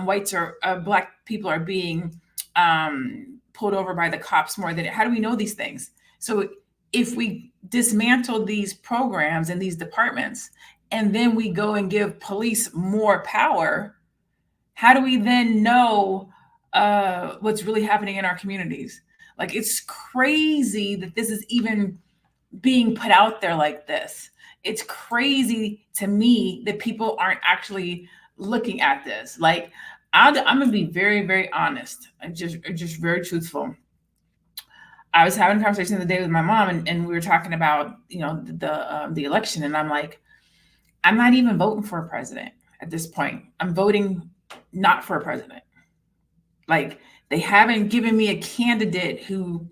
Speaker 1: whites or Black people are being pulled over by the cops more than, how do we know these things? So if we dismantle these programs and these departments, and then we go and give police more power, how do we then know what's really happening in our communities? Like, it's crazy that this is even being put out there like this. It's crazy to me that people aren't actually looking at this. Like, I'm gonna be very, very honest. I'm just very truthful. I was having a conversation the other day with my mom, and we were talking about, the election, and I'm like, I'm not even voting for a president at this point. I'm voting not for a president. Like, they haven't given me a candidate who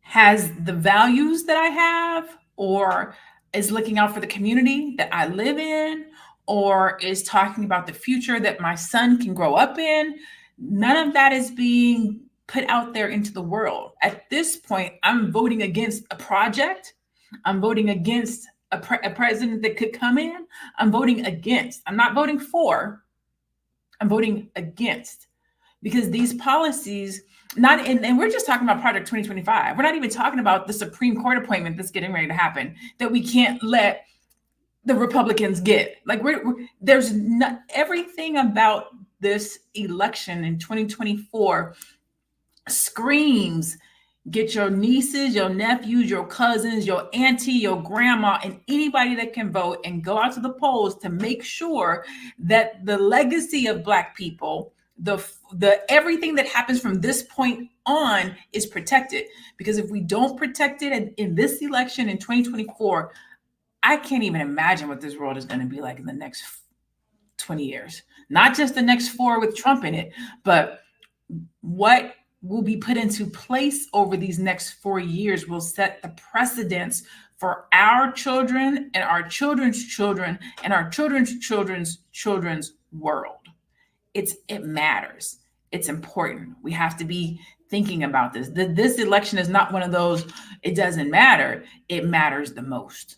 Speaker 1: has the values that I have, or is looking out for the community that I live in, or is talking about the future that my son can grow up in. None of that is being put out there into the world. At this point, I'm voting against a project. I'm voting against a president that could come in. I'm voting against. I'm not voting for. I'm voting against. Because these policies, and we're just talking about Project 2025. We're not even talking about the Supreme Court appointment that's getting ready to happen that we can't let the Republicans get. Like, there's not, everything about this election in 2024 screams, get your nieces, your nephews, your cousins, your auntie, your grandma, and anybody that can vote, and go out to the polls to make sure that the legacy of Black people, the everything that happens from this point on, is protected. Because if we don't protect it in this election in 2024, I can't even imagine what this world is going to be like in the next 20 years. Not just the next 4 with Trump in it, but what will be put into place over these next 4 years will set the precedents for our children and our children's children and our children's children's children's world. It matters. It's important. We have to be thinking about this. This election is not one of those, it doesn't matter. It matters the most.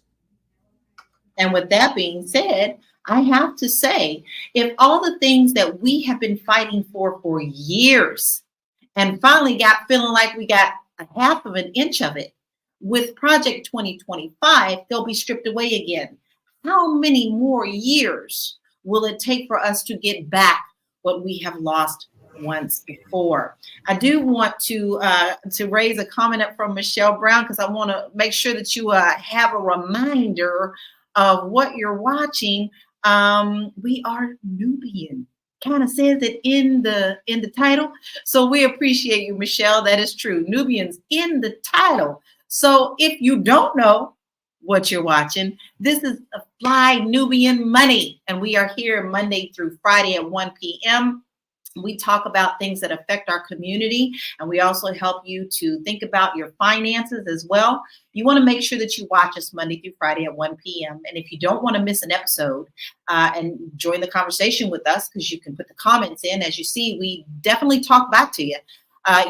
Speaker 2: And with that being said, I have to say, if all the things that we have been fighting for years and finally got feeling like we got a half of an inch of it, with Project 2025, they'll be stripped away again. How many more years will it take for us to get back what we have lost once before? I do want to raise a comment up from Michelle Brown, because I want to make sure that you have a reminder of what you're watching. We are Nubian. Kind of says it in the title. So we appreciate you, Michelle. That is true. Nubians in the title. So if you don't know what you're watching, this is a Fly Nubian Money, and we are here Monday through Friday at 1 p.m. We talk about things that affect our community, and we also help you to think about your finances as well. You want to make sure that you watch us Monday through Friday at 1 p.m. And if you don't want to miss an episode and join the conversation with us, because you can put the comments in. As you see, we definitely talk back to you.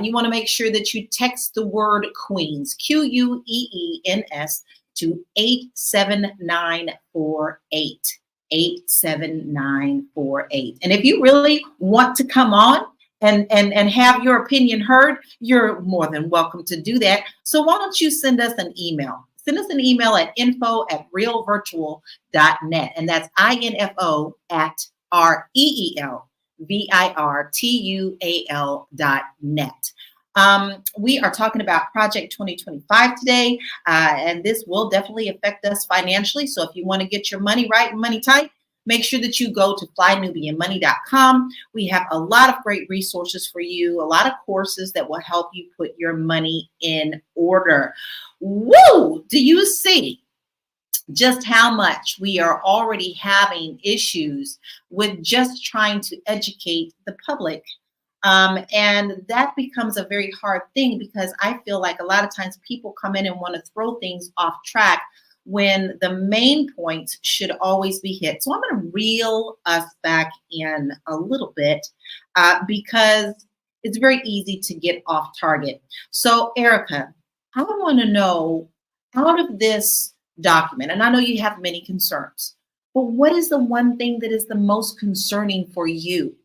Speaker 2: You want to make sure that you text the word Queens, QUEENS, to 87948. 87948. And if you really want to come on and have your opinion heard, you're more than welcome to do that. So why don't you send us an email? Send us an email at info@realvirtual.net. And that's info@REELVIRTUAL.net. We are talking about Project 2025 today, and this will definitely affect us financially. So if you want to get your money right and money tight, make sure that you go to flynubianmoney.com. We have a lot of great resources for you, a lot of courses that will help you put your money in order. Woo! Do you see just how much we are already having issues with just trying to educate the public? And that becomes a very hard thing, because I feel like a lot of times people come in and want to throw things off track when the main points should always be hit. So I'm going to reel us back in a little bit because it's very easy to get off target. So Erica, I want to know, out of this document, and I know you have many concerns, but what is the one thing that is the most concerning for you?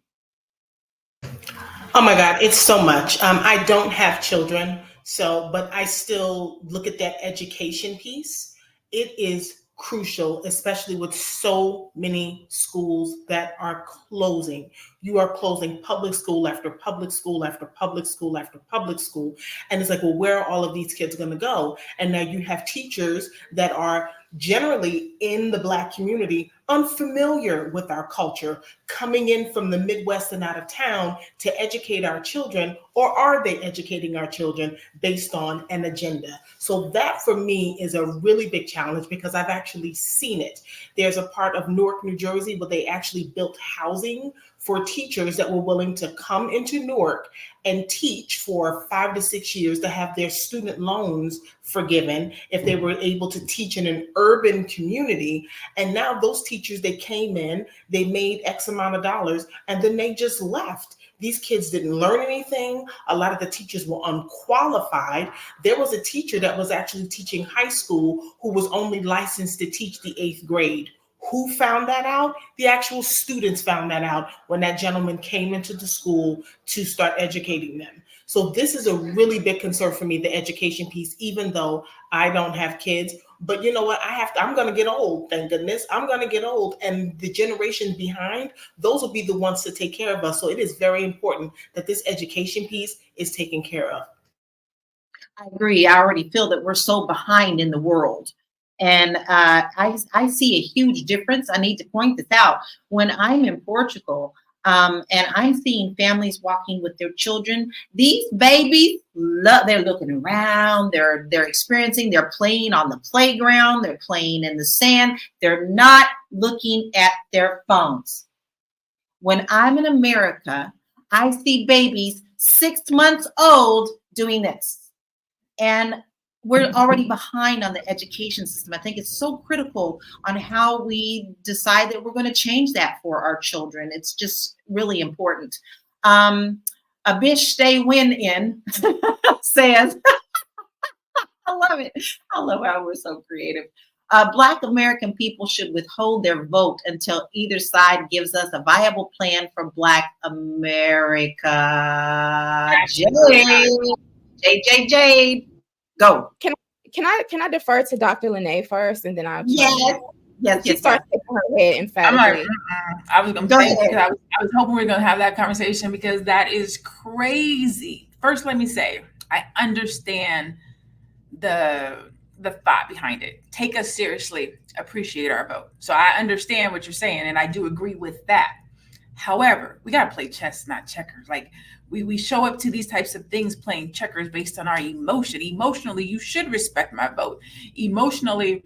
Speaker 3: Oh my God, it's so much. I don't have children, but I still look at that education piece. It is crucial, especially with so many schools that are closing. You are closing public school after public school after public school after public school. And it's like, well, where are all of these kids going to go? And now you have teachers that are generally in the Black community unfamiliar with our culture, coming in from the Midwest and out of town to educate our children. Or are they educating our children based on an agenda? So that for me is a really big challenge, because I've actually seen it. There's a part of Newark, New Jersey, where they actually built housing for teachers that were willing to come into Newark and teach for 5 to 6 years to have their student loans forgiven if they were able to teach in an urban community. And now those teachers, they came in, they made X amount of dollars, and then they just left. These kids didn't learn anything. A lot of the teachers were unqualified. There was a teacher that was actually teaching high school who was only licensed to teach the 8th grade. Who found that out? The actual students found that out when that gentleman came into the school to start educating them. So this is a really big concern for me, the education piece, even though I don't have kids. But you know what? I'm going to get old. Thank goodness. I'm going to get old. And the generation behind, those will be the ones to take care of us. So it is very important that this education piece is taken care of.
Speaker 2: I agree. I already feel that we're so behind in the world. And I see a huge difference. I need to point this out. When I'm in Portugal, and I'm seeing families walking with their children, these babies, they're looking around, they're experiencing, they're playing on the playground, they're playing in the sand. They're not looking at their phones. When I'm in America, I see babies 6 months old doing this. And we're already behind on the education system. I think it's so critical on how we decide that we're going to change that for our children. It's just really important. A bitch stay win in says, I love it. I love how we're so creative. Black American people should withhold their vote until either side gives us a viable plan for Black America. Jade, go.
Speaker 4: Can I defer to Dr. Lene first, and then I'll
Speaker 2: Yes.
Speaker 4: She starts shaking her head emphatically.
Speaker 1: I was going to say, because I was hoping we were going to have that conversation, because that is crazy. First, let me say, I understand the thought behind it. Take us seriously, appreciate our vote. So I understand what you're saying, and I do agree with that. However, we got to play chess, not checkers. Like, we show up to these types of things playing checkers based on our emotion. Emotionally, you should respect my vote. Emotionally,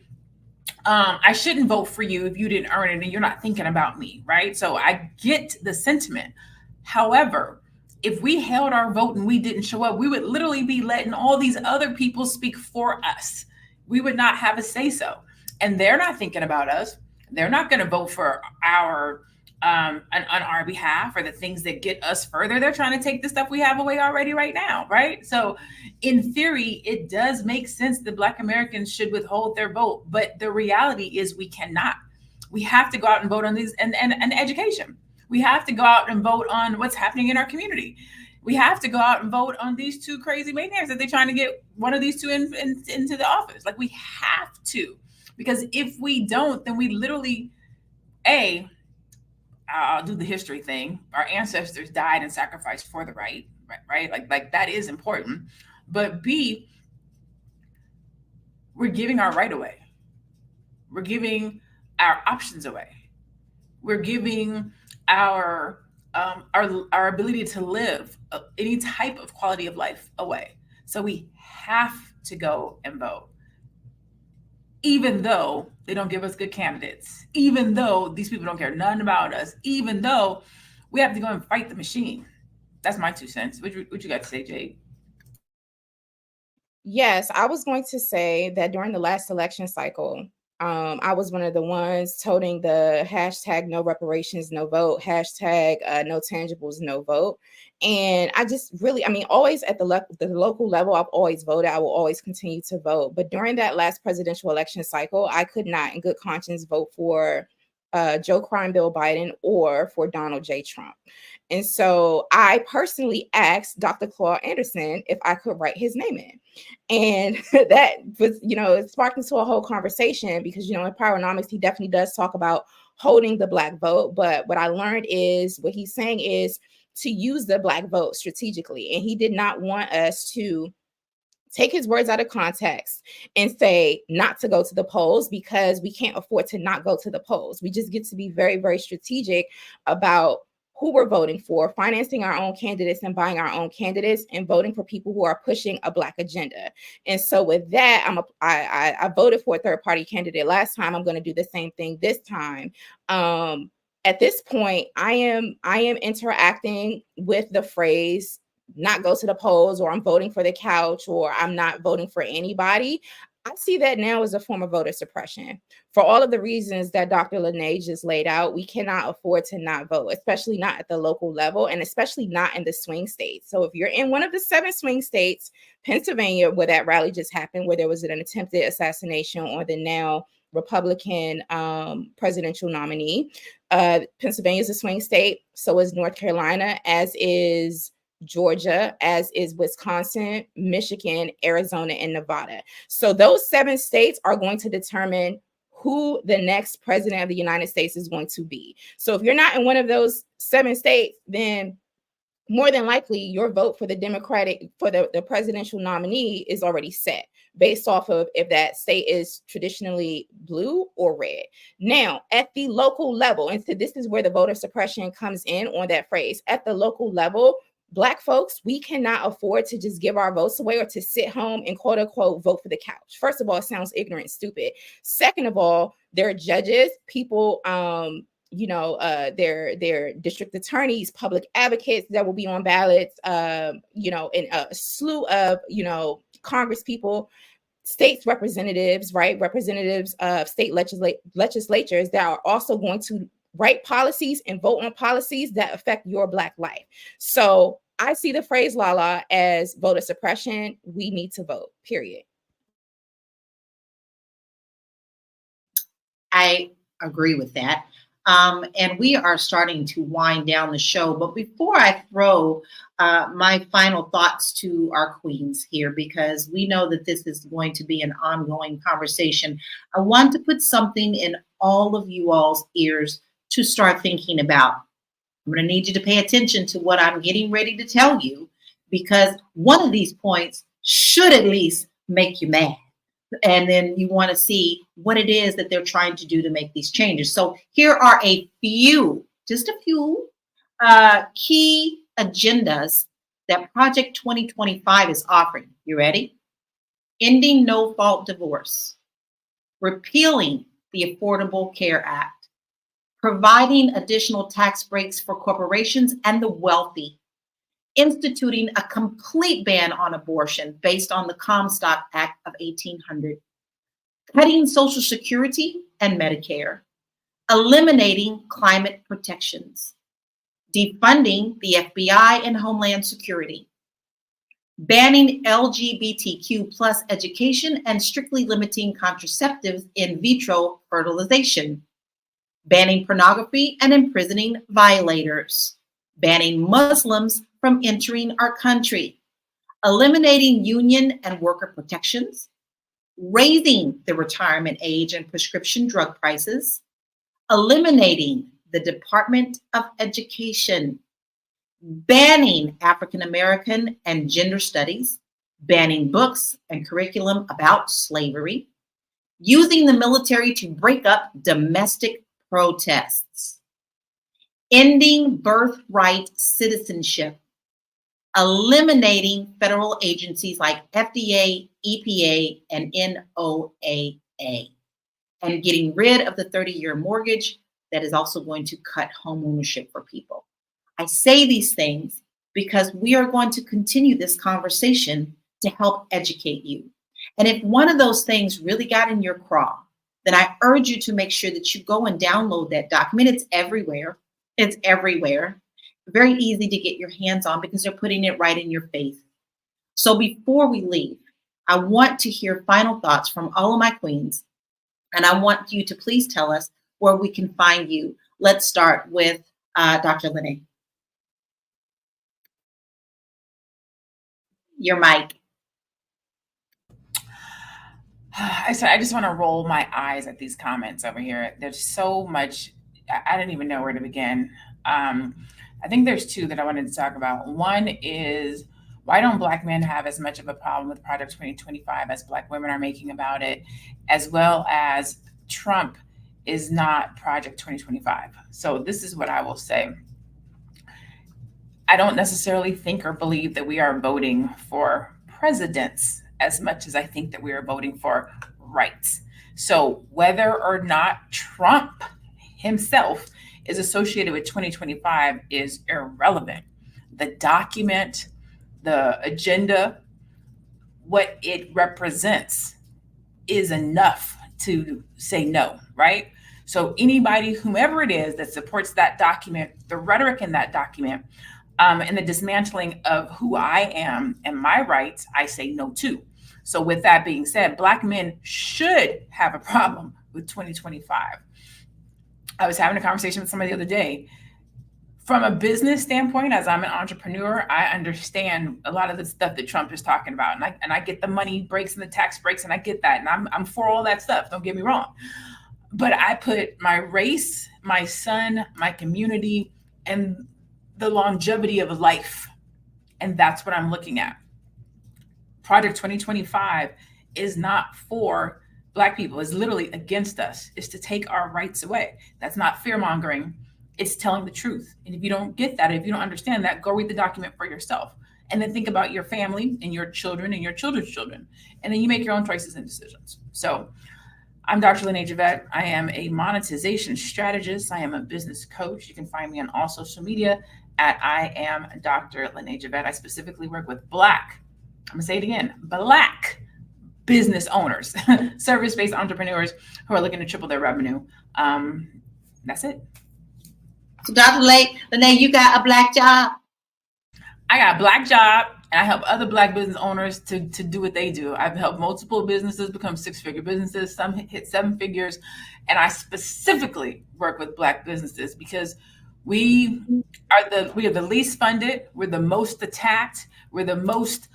Speaker 1: I shouldn't vote for you if you didn't earn it and you're not thinking about me, right? So I get the sentiment. However, if we held our vote and we didn't show up, we would literally be letting all these other people speak for us. We would not have a say so. And they're not thinking about us. They're not going to vote for our on our behalf or the things that get us further. They're trying to take the stuff we have away already right now, right? So in theory, it does make sense that Black Americans should withhold their vote, but the reality is we cannot. We have to go out and vote on these and education. We have to go out and vote on what's happening in our community. We have to go out and vote on these two crazy maniacs that they're trying to get one of these two into the office. Like, we have to, because if we don't, then we literally, I'll do the history thing. Our ancestors died and sacrificed for the right? Like that is important. But B, we're giving our right away. We're giving our options away. We're giving our ability to live any type of quality of life away. So we have to go and vote, even though they don't give us good candidates, even though these people don't care nothing about us, even though we have to go and fight the machine. That's my 2 cents. What you got to say, Jade?
Speaker 4: Yes, I was going to say that during the last election cycle, I was one of the ones toting the hashtag no reparations, no vote, hashtag no tangibles, no vote. And I just really, always at the local level, I've always voted. I will always continue to vote. But during that last presidential election cycle, I could not in good conscience vote for Joe Crime Bill Biden or for Donald J. Trump. And so I personally asked Dr. Claude Anderson if I could write his name in. And that was, it sparked into a whole conversation because, in Powernomics, he definitely does talk about holding the Black vote. But what I learned is what he's saying is to use the Black vote strategically. And he did not want us to take his words out of context and say not to go to the polls, because we can't afford to not go to the polls. We just get to be very, very strategic about who we're voting for, financing our own candidates and buying our own candidates, and voting for people who are pushing a Black agenda. And so with that, I voted for a third-party candidate last time. I'm going to do the same thing this time. At this point, I am interacting with the phrase not go to the polls, or I'm voting for the couch, or I'm not voting for anybody. I see that now as a form of voter suppression. For all of the reasons that Dr. Lene just laid out, we cannot afford to not vote, especially not at the local level, and especially not in the swing states. So if you're in one of the 7 swing states, Pennsylvania, where that rally just happened, where there was an attempted assassination on the now Republican presidential nominee, Pennsylvania is a swing state. So is North Carolina, as is Georgia, as is Wisconsin, Michigan, Arizona, and Nevada. So those 7 states are going to determine who the next president of the United States is going to be. So if you're not in one of those 7 states, then more than likely your vote for the presidential nominee is already set based off of if that state is traditionally blue or red. Now, at the local level, and so this is where the voter suppression comes in on that phrase, at the local level, Black folks, we cannot afford to just give our votes away or to sit home and quote unquote vote for the couch. First of all, it sounds ignorant, stupid. Second of all, there are judges, people, their district attorneys, public advocates that will be on ballots, and a slew of, Congress people, states representatives, right? Representatives of state legislatures that are also going to write policies and vote on policies that affect your Black life. So I see the phrase Lala as voter suppression. We need to vote, period.
Speaker 2: I agree with that. And we are starting to wind down the show. But before I throw my final thoughts to our queens here, because we know that this is going to be an ongoing conversation, I want to put something in all of you all's ears to start thinking about. I'm going to need you to pay attention to what I'm getting ready to tell you, because one of these points should at least make you mad. And then you want to see what it is that they're trying to do to make these changes. So here are a few, just a few key agendas that Project 2025 is offering. You ready? Ending no-fault divorce, repealing the Affordable Care Act, providing additional tax breaks for corporations and the wealthy, instituting a complete ban on abortion based on the Comstock Act of 1800, cutting Social Security and Medicare, eliminating climate protections, defunding the FBI and Homeland Security, banning LGBTQ plus education and strictly limiting contraceptives in vitro fertilization, banning pornography and imprisoning violators, banning Muslims from entering our country, eliminating union and worker protections, raising the retirement age and prescription drug prices, eliminating the Department of Education, banning African American and gender studies, banning books and curriculum about slavery, using the military to break up domestic protests, ending birthright citizenship, eliminating federal agencies like FDA, EPA, and NOAA, and getting rid of the 30-year mortgage that is also going to cut home ownership for people. I say these things because we are going to continue this conversation to help educate you. And if one of those things really got in your craw, then I urge you to make sure that you go and download that document. It's everywhere. It's everywhere. Very easy to get your hands on because they're putting it right in your face. So before we leave, I want to hear final thoughts from all of my queens. And I want you to please tell us where we can find you. Let's start with Dr. Lene. Your mic.
Speaker 1: I just want to roll my eyes at these comments over here. There's so much. I don't even know where to begin. I think there's two that I wanted to talk about. One is, why don't Black men have as much of a problem with Project 2025 as Black women are making about it, as well as Trump is not Project 2025. So this is what I will say. I don't necessarily think or believe that we are voting for presidents as much as I think that we are voting for rights. So whether or not Trump himself is associated with 2025 is irrelevant. The document, the agenda, what it represents is enough to say no, right? So anybody, whomever it is that supports that document, the rhetoric in that document, and the dismantling of who I am and my rights, I say no to. So with that being said, Black men should have a problem with 2025. I was having a conversation with somebody the other day. From a business standpoint, as I'm an entrepreneur, I understand a lot of the stuff that Trump is talking about. And I get the money breaks and the tax breaks, and I get that. And I'm for all that stuff, don't get me wrong. But I put my race, my son, my community, and the longevity of life. And that's what I'm looking at. Project 2025 is not for Black people. It's literally against us. It's to take our rights away. That's not fear mongering. It's telling the truth. And if you don't get that, if you don't understand that, go read the document for yourself. And then think about your family and your children and your children's children. And then you make your own choices and decisions. So I'm Dr. Lene Javette. I am a monetization strategist. I am a business coach. You can find me on all social media at I am Dr. Lene Javette. I specifically work with Black, I'm gonna say it again, Black business owners, service-based entrepreneurs who are looking to triple their revenue. That's it.
Speaker 2: So Dr. Lene, you got a Black job?
Speaker 1: I got a Black job, and I help other Black business owners to do what they do. I've helped multiple businesses become 6-figure businesses. Some hit 7 figures, and I specifically work with Black businesses because we are the least funded. We're the most attacked. We're the most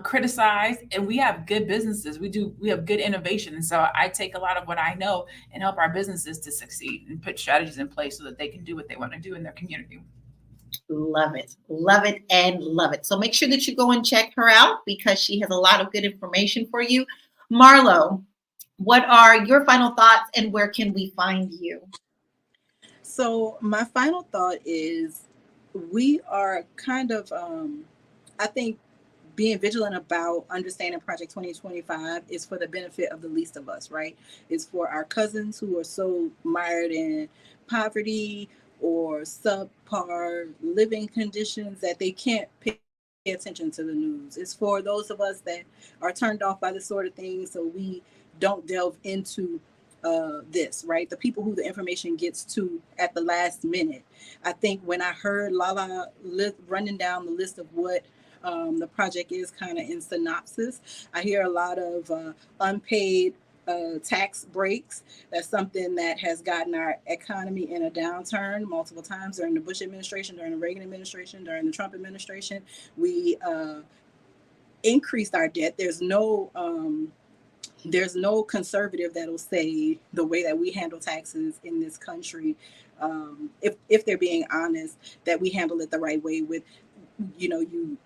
Speaker 1: criticized, and we have good businesses. We have good innovation, and so I take a lot of what I know and help our businesses to succeed and put strategies in place so that they can do what they want to do in their community.
Speaker 2: Love it, and love it. So make sure that you go and check her out because she has a lot of good information for you. Marlo, what are your final thoughts and where can we find you?
Speaker 5: So my final thought is we are kind of, I think, being vigilant about understanding Project 2025 is for the benefit of the least of us, right? It's for our cousins who are so mired in poverty or subpar living conditions that they can't pay attention to the news. It's for those of us that are turned off by this sort of thing, so we don't delve into this, right? The people who the information gets to at the last minute. I think when I heard Lala running down the list of what the project is kind of in synopsis, I hear a lot of unpaid tax breaks. That's something that has gotten our economy in a downturn multiple times during the Bush administration, during the Reagan administration, during the Trump administration. We increased our debt. There's no conservative that'll say the way that we handle taxes in this country, if they're being honest, that we handle it the right way with, you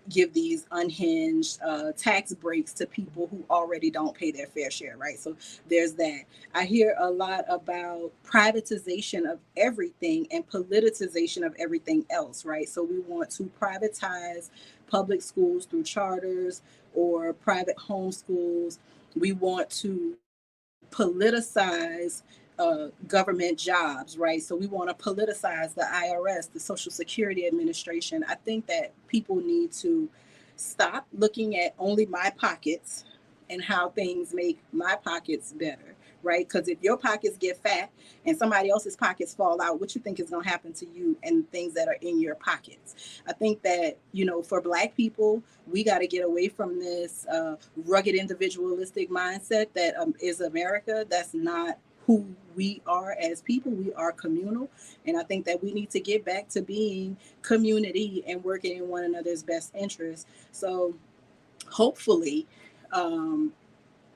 Speaker 5: give these unhinged tax breaks to people who already don't pay their fair share, right? So there's that. I hear a lot about privatization of everything and politicization of everything else, right? So we want to privatize public schools through charters or private homeschools. We want to politicize government jobs, right? So we want to politicize the IRS, the Social Security Administration. I think that people need to stop looking at only my pockets and how things make my pockets better, right? Because if your pockets get fat and somebody else's pockets fall out, what you think is going to happen to you and things that are in your pockets? I think that, for Black people, we got to get away from this rugged individualistic mindset that is America. That's not who we are as people. We are communal. And I think that we need to get back to being community and working in one another's best interest. So hopefully,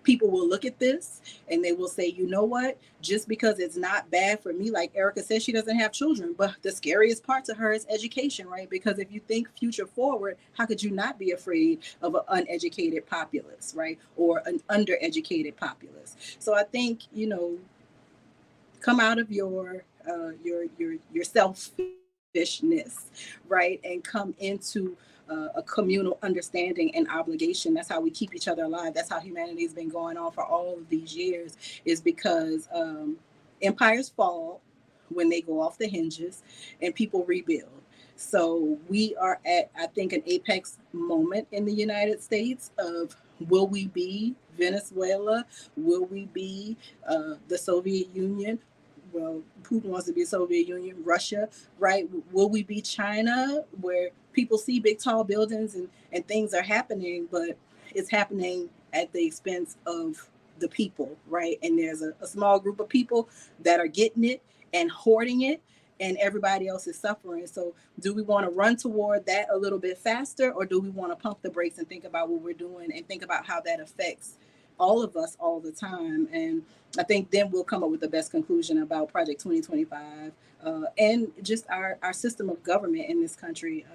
Speaker 5: people will look at this and they will say, you know what, just because it's not bad for me, like Erica says, she doesn't have children, but the scariest part to her is education, right? Because if you think future forward, how could you not be afraid of an uneducated populace, right? Or an undereducated populace. So I think, come out of your selfishness, right? And come into a communal understanding and obligation. That's how we keep each other alive. That's how humanity has been going on for all of these years, is because empires fall when they go off the hinges and people rebuild. So we are at, I think, an apex moment in the United States of, will we be Venezuela? Will we be the Soviet Union? Well, Putin wants to be Soviet Union, Russia, right? Will we be China, where people see big, tall buildings and things are happening, but it's happening at the expense of the people, right? And there's a small group of people that are getting it and hoarding it, and everybody else is suffering. So do we want to run toward that a little bit faster, or do we want to pump the brakes and think about what we're doing and think about how that affects all of us all the time? And I think then we'll come up with the best conclusion about Project 2025 and just our system of government in this country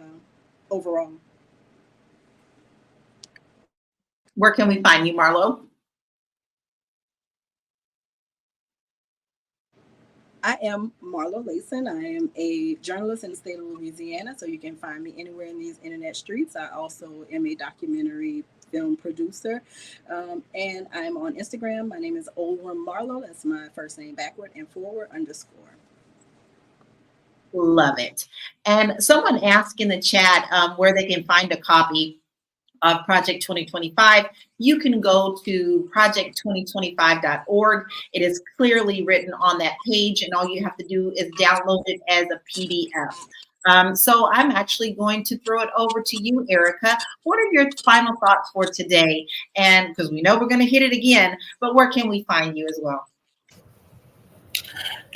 Speaker 5: overall.
Speaker 2: Where can we find you, Marlo?
Speaker 5: I am Marlo Layson. I am a journalist in the state of Louisiana, so you can find me anywhere in these internet streets. I also am a documentary film producer, and I'm on Instagram. My name is Olworm Marlo. That's my first name backward and forward _.
Speaker 2: Love it. And someone asked in the chat where they can find a copy of Project 2025, you can go to project2025.org. It is clearly written on that page, and all you have to do is download it as a PDF. So I'm actually going to throw it over to you, Erica. What are your final thoughts for today? And because we know we're going to hit it again, but where can we find you as well?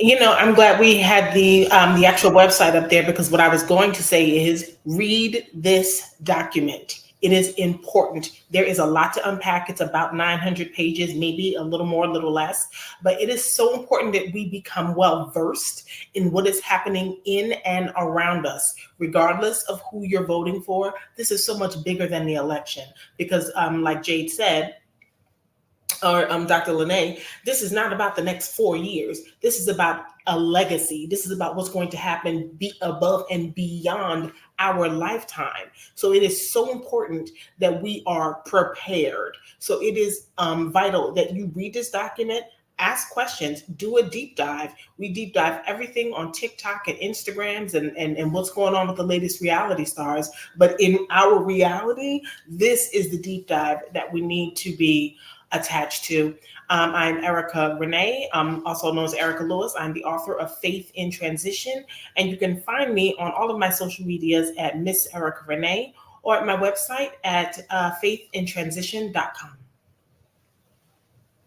Speaker 3: I'm glad we had the actual website up there, because what I was going to say is read this document. It is important. There is a lot to unpack. It's about 900 pages, maybe a little more, a little less, but it is so important that we become well versed in what is happening in and around us, regardless of who you're voting for. This is so much bigger than the election, because like Jade said, or Dr. Lene, this is not about the next 4 years. This is about a legacy. This is about what's going to happen above and beyond our lifetime. So it is so important that we are prepared. So it is vital that you read this document, ask questions, do a deep dive. We deep dive everything on TikTok and Instagrams and what's going on with the latest reality stars. But in our reality, this is the deep dive that we need to be attached to. I'm Erica Renee, also known as Erica Lewis. I'm the author of Faith in Transition, and you can find me on all of my social medias at Miss Erica Renee, or at my website at faithintransition.com.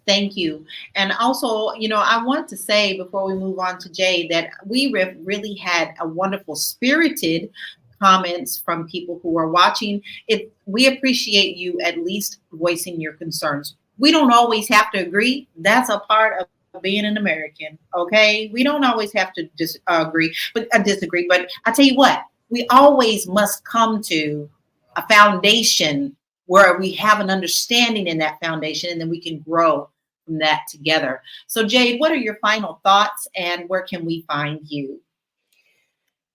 Speaker 2: Thank you. And also, I want to say before we move on to Jay that we really had a wonderful spirited comments from people who are watching. We appreciate you at least voicing your concerns. We don't always have to agree. That's a part of being an American. Okay. We don't always have to disagree, but I tell you what, we always must come to a foundation where we have an understanding in that foundation, and then we can grow from that together. So Jade, what are your final thoughts, and where can we find you?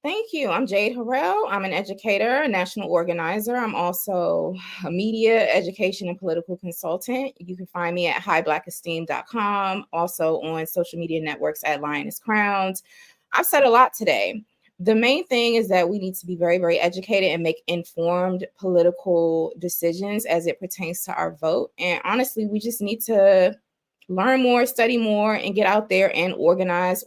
Speaker 4: Thank you. I'm Jade Harrell. I'm an educator, a national organizer. I'm also a media, education, and political consultant. You can find me at highblackesteem.com, also on social media networks at Lioness Crowns. I've said a lot today. The main thing is that we need to be very, very educated and make informed political decisions as it pertains to our vote. And honestly, we just need to learn more, study more, and get out there and organize.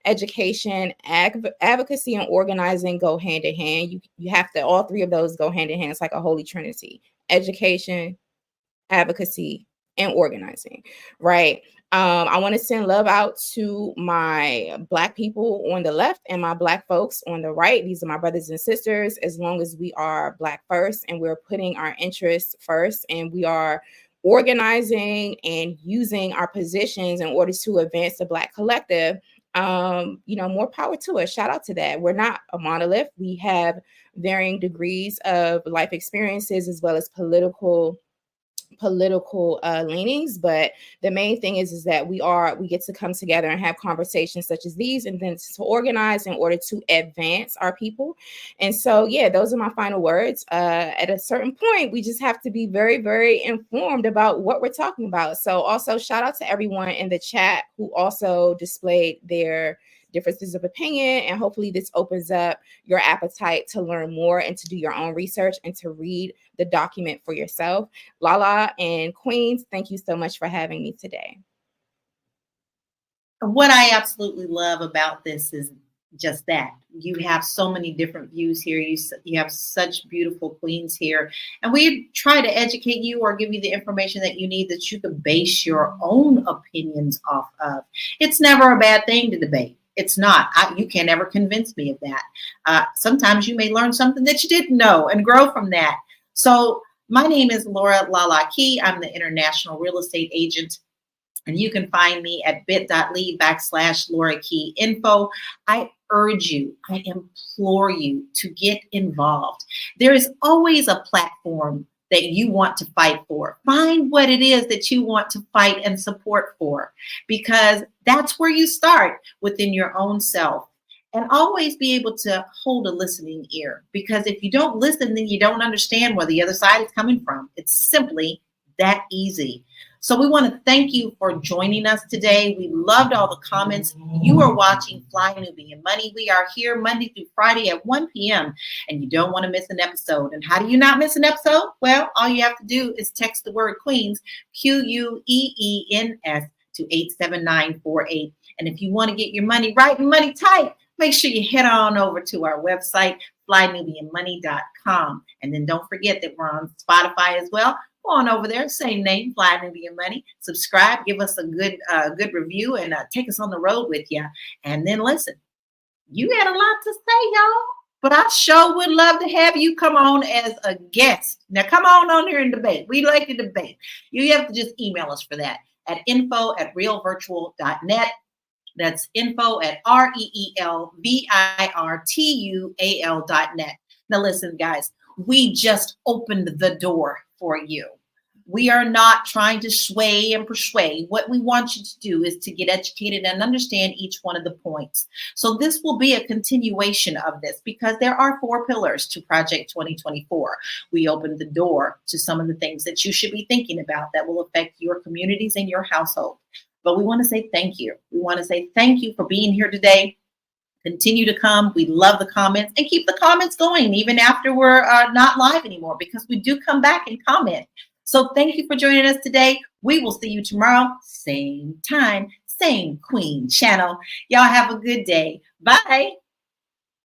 Speaker 4: Education, advocacy, and organizing go hand in hand. You have to, all three of those go hand in hand. It's like a holy trinity: education, advocacy, and organizing, right? I want to send love out to my Black people on the left and my Black folks on the right. These are my brothers and sisters. As long as we are Black first and we're putting our interests first, and we are organizing and using our positions in order to advance the Black collective, more power to us. Shout out to that. We're not a monolith. We have varying degrees of life experiences as well as political leanings, but the main thing is that we get to come together and have conversations such as these, and then to organize in order to advance our people. And so, yeah, those are my final words. At a certain point, we just have to be very, very informed about what we're talking about. So also shout out to everyone in the chat who also displayed their differences of opinion, and hopefully this opens up your appetite to learn more and to do your own research and to read the document for yourself. Lala and Queens, thank you so much for having me today.
Speaker 2: What I absolutely love about this is just that you have so many different views here. You have such beautiful queens here, and we try to educate you or give you the information that you need that you can base your own opinions off of. It's never a bad thing to debate. It's not. You can't ever convince me of that. Sometimes you may learn something that you didn't know and grow from that. So my name is Laura Lala Key. I'm the international real estate agent, and you can find me at bit.ly/Laura Key Info. I urge you, I implore you to get involved. There is always a platform that you want to fight for. Find what it is that you want to fight and support for, because that's where you start, within your own self. And always be able to hold a listening ear, because if you don't listen, then you don't understand where the other side is coming from. It's simply that easy. So we want to thank you for joining us today. We loved all the comments. You are watching Fly Nubian Money. We are here Monday through Friday at 1 p.m. and you don't want to miss an episode. And how do you not miss an episode? Well, all you have to do is text the word Queens, QUEENS, to 87948. And if you want to get your money right and money tight, make sure you head on over to our website, flynubianmoney.com. And then don't forget that we're on Spotify as well. Go on over there, same name, Fly Nubian Money. Subscribe, give us a good review, and take us on the road with you. And then listen, you had a lot to say, y'all, but I sure would love to have you come on as a guest. Now, come on here and debate. We like to debate. You have to just email us for that at info@realvirtual.net. That's info@REELVIRTUAL.net. Now, listen, guys, we just opened the door for you. We are not trying to sway and persuade. What we want you to do is to get educated and understand each one of the points. So this will be a continuation of this because there are 4 pillars to Project 2024. We opened the door to some of the things that you should be thinking about that will affect your communities and your household. But we want to say thank you. We want to say thank you for being here today. Continue to come. We love the comments, and keep the comments going even after we're not live anymore, because we do come back and comment. So thank you for joining us today. We will see you tomorrow, same time, same Queen channel. Y'all have a good day. Bye.